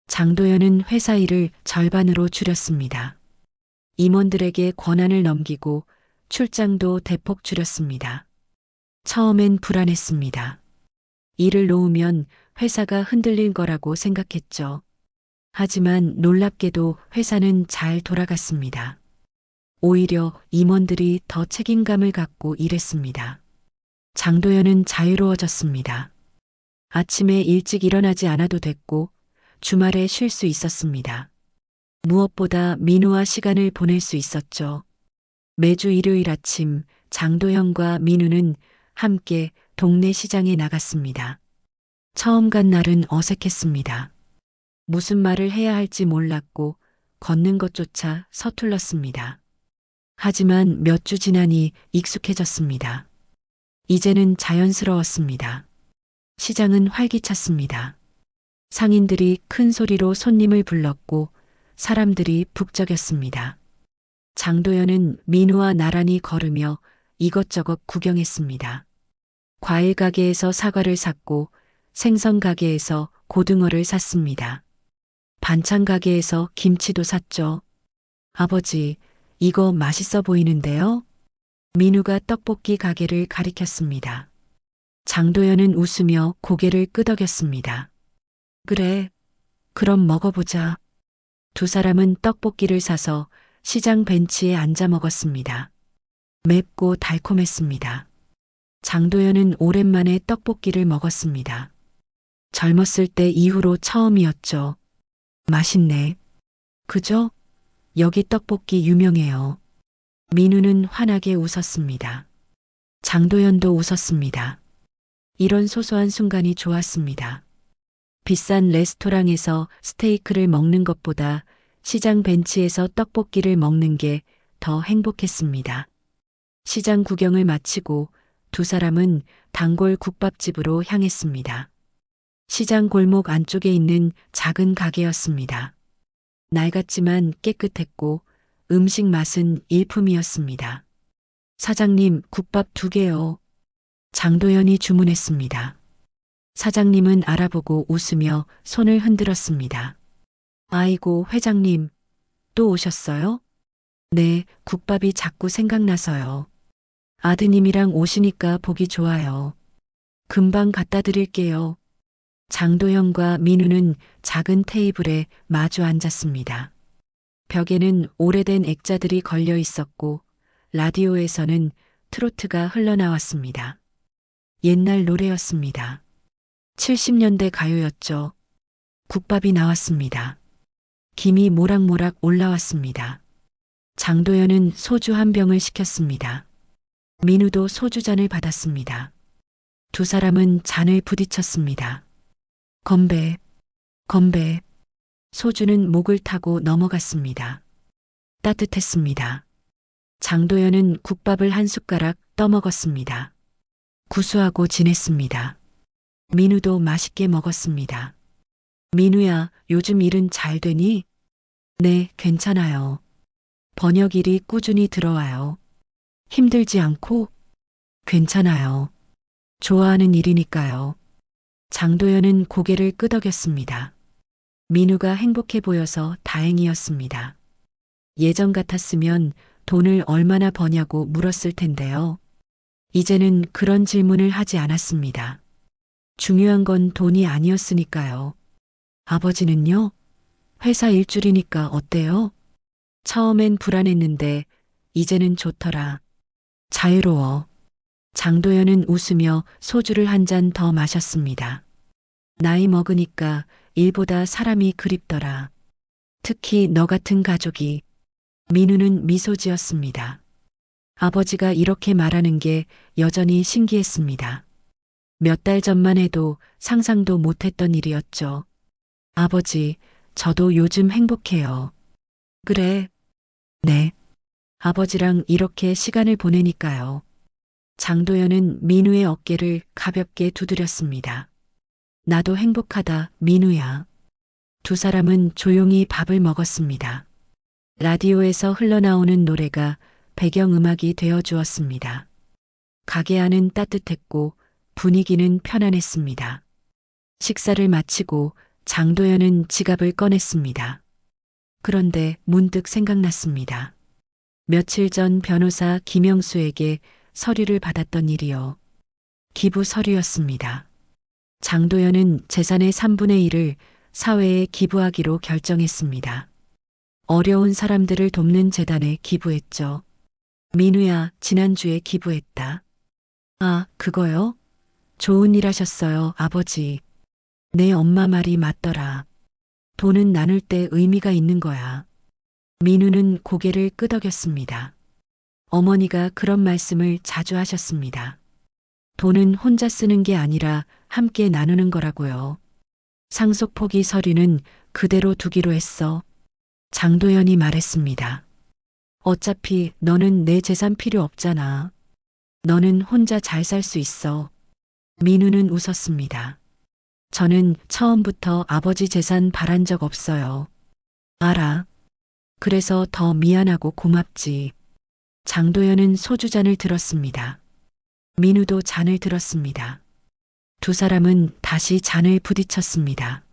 장도연은 회사 일을 절반으로 줄였습니다. 임원들에게 권한을 넘기고 출장도 대폭 줄였습니다. 처음엔 불안했습니다. 일을 놓으면 회사가 흔들릴 거라고 생각했죠. 하지만 놀랍게도 회사는 잘 돌아갔습니다. 오히려 임원들이 더 책임감을 갖고 일했습니다. 장도연은 자유로워졌습니다. 아침에 일찍 일어나지 않아도 됐고 주말에 쉴 수 있었습니다. 무엇보다 민우와 시간을 보낼 수 있었죠. 매주 일요일 아침 장도연과 민우는 함께 동네 시장에 나갔습니다. 처음 간 날은 어색했습니다. 무슨 말을 해야 할지 몰랐고 걷는 것조차 서툴렀습니다. 하지만 몇 주 지나니 익숙해졌습니다. 이제는 자연스러웠습니다. 시장은 활기찼습니다. 상인들이 큰 소리로 손님을 불렀고 사람들이 북적였습니다. 장도연은 민우와 나란히 걸으며 이것저것 구경했습니다. 과일 가게에서 사과를 샀고 생선 가게에서 고등어를 샀습니다. 반찬 가게에서 김치도 샀죠. 아버지, 이거 맛있어 보이는데요? 민우가 떡볶이 가게를 가리켰습니다. 장도연은 웃으며 고개를 끄덕였습니다. 그래, 그럼 먹어보자. 두 사람은 떡볶이를 사서 시장 벤치에 앉아 먹었습니다. 맵고 달콤했습니다. 장도연은 오랜만에 떡볶이를 먹었습니다. 젊었을 때 이후로 처음이었죠. 맛있네. 그죠? 여기 떡볶이 유명해요. 민우는 환하게 웃었습니다. 장도연도 웃었습니다. 이런 소소한 순간이 좋았습니다. 비싼 레스토랑에서 스테이크를 먹는 것보다 시장 벤치에서 떡볶이를 먹는 게 더 행복했습니다. 시장 구경을 마치고 두 사람은 단골 국밥집으로 향했습니다. 시장 골목 안쪽에 있는 작은 가게였습니다. 낡았지만 깨끗했고 음식 맛은 일품이었습니다. 사장님, 국밥 2개요. 장도연이 주문했습니다. 사장님은 알아보고 웃으며 손을 흔들었습니다. 아이고, 회장님, 또 오셨어요? 네, 국밥이 자꾸 생각나서요. 아드님이랑 오시니까 보기 좋아요. 금방 갖다 드릴게요. 장도연과 민우는 작은 테이블에 마주 앉았습니다. 벽에는 오래된 액자들이 걸려 있었고 라디오에서는 트로트가 흘러나왔습니다. 옛날 노래였습니다. 70년대 가요였죠. 국밥이 나왔습니다. 김이 모락모락 올라왔습니다. 장도연은 소주 한 병을 시켰습니다. 민우도 소주잔을 받았습니다. 두 사람은 잔을 부딪혔습니다. 건배, 건배. 소주는 목을 타고 넘어갔습니다. 따뜻했습니다. 장도연은 국밥을 한 숟가락 떠먹었습니다. 구수하고 진했습니다. 민우도 맛있게 먹었습니다. 민우야, 요즘 일은 잘 되니? 네, 괜찮아요. 번역 일이 꾸준히 들어와요. 힘들지 않고? 괜찮아요. 좋아하는 일이니까요. 장도연은 고개를 끄덕였습니다. 민우가 행복해 보여서 다행이었습니다. 예전 같았으면 돈을 얼마나 버냐고 물었을 텐데요. 이제는 그런 질문을 하지 않았습니다. 중요한 건 돈이 아니었으니까요. 아버지는요? 회사 일줄이니까 어때요? 처음엔 불안했는데 이제는 좋더라. 자유로워. 장도연은 웃으며 소주를 한 잔 더 마셨습니다. 나이 먹으니까 일보다 사람이 그립더라. 특히 너 같은 가족이. 민우는 미소 지었습니다. 아버지가 이렇게 말하는 게 여전히 신기했습니다. 몇 달 전만 해도 상상도 못했던 일이었죠. 아버지, 저도 요즘 행복해요. 그래. 네. 아버지랑 이렇게 시간을 보내니까요. 장도연은 민우의 어깨를 가볍게 두드렸습니다. 나도 행복하다, 민우야. 두 사람은 조용히 밥을 먹었습니다. 라디오에서 흘러나오는 노래가 배경음악이 되어 주었습니다. 가게 안은 따뜻했고 분위기는 편안했습니다. 식사를 마치고 장도연은 지갑을 꺼냈습니다. 그런데 문득 생각났습니다. 며칠 전 변호사 김영수에게 서류를 받았던 일이요. 기부 서류였습니다. 장도연은 재산의 3분의 1을 사회에 기부하기로 결정했습니다. 어려운 사람들을 돕는 재단에 기부했죠. 민우야, 지난주에 기부했다. 아, 그거요? 좋은 일 하셨어요, 아버지. 내 엄마 말이 맞더라. 돈은 나눌 때 의미가 있는 거야. 민우는 고개를 끄덕였습니다. 어머니가 그런 말씀을 자주 하셨습니다. 돈은 혼자 쓰는 게 아니라 함께 나누는 거라고요. 상속 포기 서류는 그대로 두기로 했어. 장도연이 말했습니다. 어차피 너는 내 재산 필요 없잖아. 너는 혼자 잘 살 수 있어. 민우는 웃었습니다. 저는 처음부터 아버지 재산 바란 적 없어요. 알아. 그래서 더 미안하고 고맙지. 장도연은 소주잔을 들었습니다. 민우도 잔을 들었습니다. 두 사람은 다시 잔을 부딪혔습니다.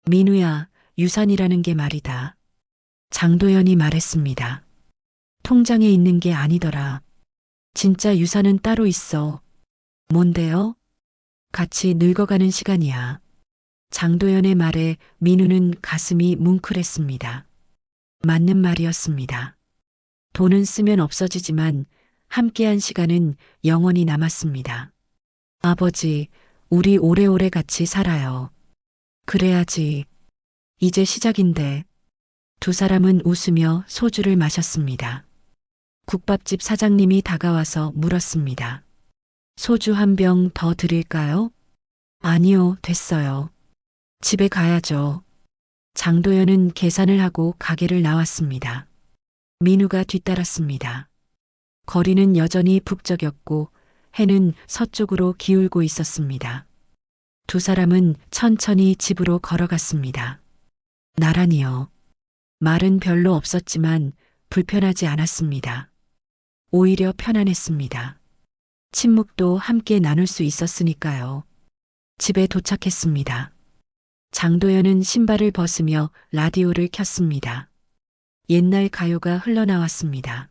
민우야, 유산이라는 게 말이다. 장도연이 말했습니다. 통장에 있는 게 아니더라. 진짜 유산은 따로 있어. 뭔데요? 같이 늙어가는 시간이야. 장도연의 말에 민우는 가슴이 뭉클했습니다. 맞는 말이었습니다. 돈은 쓰면 없어지지만 함께한 시간은 영원히 남았습니다. 아버지, 우리 오래오래 같이 살아요. 그래야지. 이제 시작인데. 두 사람은 웃으며 소주를 마셨습니다. 국밥집 사장님이 다가와서 물었습니다. 소주 한 병 더 드릴까요? 아니요, 됐어요. 집에 가야죠. 장도연은 계산을 하고 가게를 나왔습니다. 민우가 뒤따랐습니다. 거리는 여전히 북적였고 해는 서쪽으로 기울고 있었습니다. 두 사람은 천천히 집으로 걸어갔습니다. 나란히요. 말은 별로 없었지만 불편하지 않았습니다. 오히려 편안했습니다. 침묵도 함께 나눌 수 있었으니까요. 집에 도착했습니다. 장도연은 신발을 벗으며 라디오를 켰습니다. 옛날 가요가 흘러나왔습니다.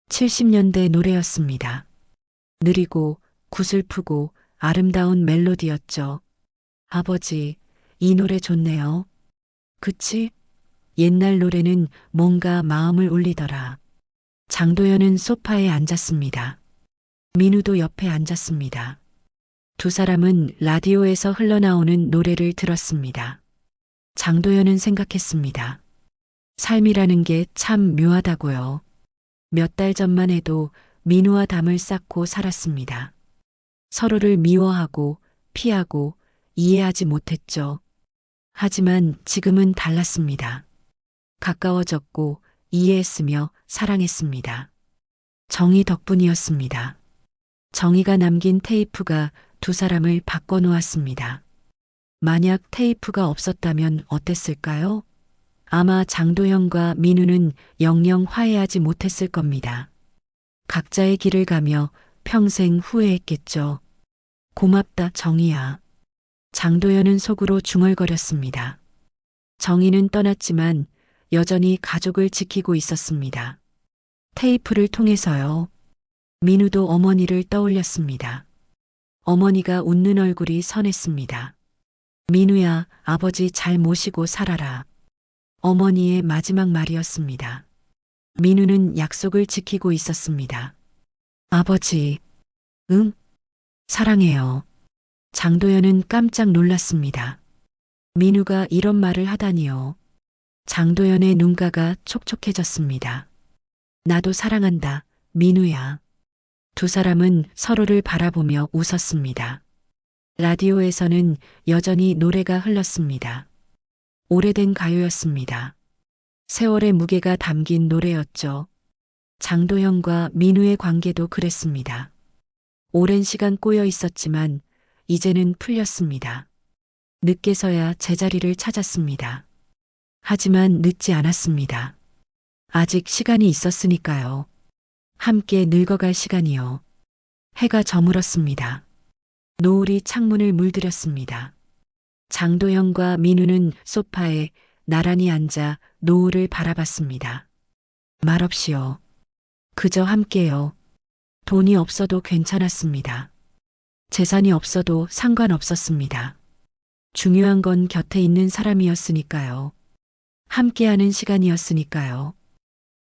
70년대 노래였습니다. 느리고 구슬프고 아름다운 멜로디였죠. 아버지, 이 노래 좋네요. 그치? 옛날 노래는 뭔가 마음을 울리더라. 장도연은 소파에 앉았습니다. 민우도 옆에 앉았습니다. 두 사람은 라디오에서 흘러나오는 노래를 들었습니다. 장도연은 생각했습니다. 삶이라는 게 참 묘하다고요. 몇 달 전만 해도 민우와 담을 쌓고 살았습니다. 서로를 미워하고 피하고 이해하지 못했죠. 하지만 지금은 달랐습니다. 가까워졌고 이해했으며 사랑했습니다. 정희 덕분이었습니다. 정희가 남긴 테이프가 두 사람을 바꿔놓았습니다. 만약 테이프가 없었다면 어땠을까요? 아마 장도연과 민우는 영영 화해하지 못했을 겁니다. 각자의 길을 가며 평생 후회했겠죠. 고맙다, 정희야. 장도연은 속으로 중얼거렸습니다. 정희는 떠났지만 여전히 가족을 지키고 있었습니다. 테이프를 통해서요. 민우도 어머니를 떠올렸습니다. 어머니가 웃는 얼굴이 선했습니다. 민우야, 아버지 잘 모시고 살아라. 어머니의 마지막 말이었습니다. 민우는 약속을 지키고 있었습니다. 아버지, 응? 사랑해요. 장도연은 깜짝 놀랐습니다. 민우가 이런 말을 하다니요. 장도연의 눈가가 촉촉해졌습니다. 나도 사랑한다, 민우야. 두 사람은 서로를 바라보며 웃었습니다. 라디오에서는 여전히 노래가 흘렀습니다. 오래된 가요였습니다. 세월의 무게가 담긴 노래였죠. 장도연과 민우의 관계도 그랬습니다. 오랜 시간 꼬여 있었지만 이제는 풀렸습니다. 늦게서야 제자리를 찾았습니다. 하지만 늦지 않았습니다. 아직 시간이 있었으니까요. 함께 늙어갈 시간이요. 해가 저물었습니다. 노을이 창문을 물들였습니다. 장도연과 민우는 소파에 나란히 앉아 노을을 바라봤습니다. 말없이요. 그저 함께요. 돈이 없어도 괜찮았습니다. 재산이 없어도 상관없었습니다. 중요한 건 곁에 있는 사람이었으니까요. 함께하는 시간이었으니까요.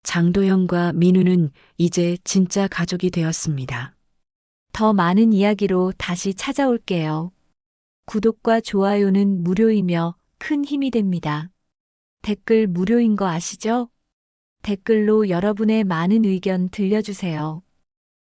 장도연과 민우는 이제 진짜 가족이 되었습니다. 더 많은 이야기로 다시 찾아올게요. 구독과 좋아요는 무료이며 큰 힘이 됩니다. 댓글 무료인 거 아시죠? 댓글로 여러분의 많은 의견 들려주세요.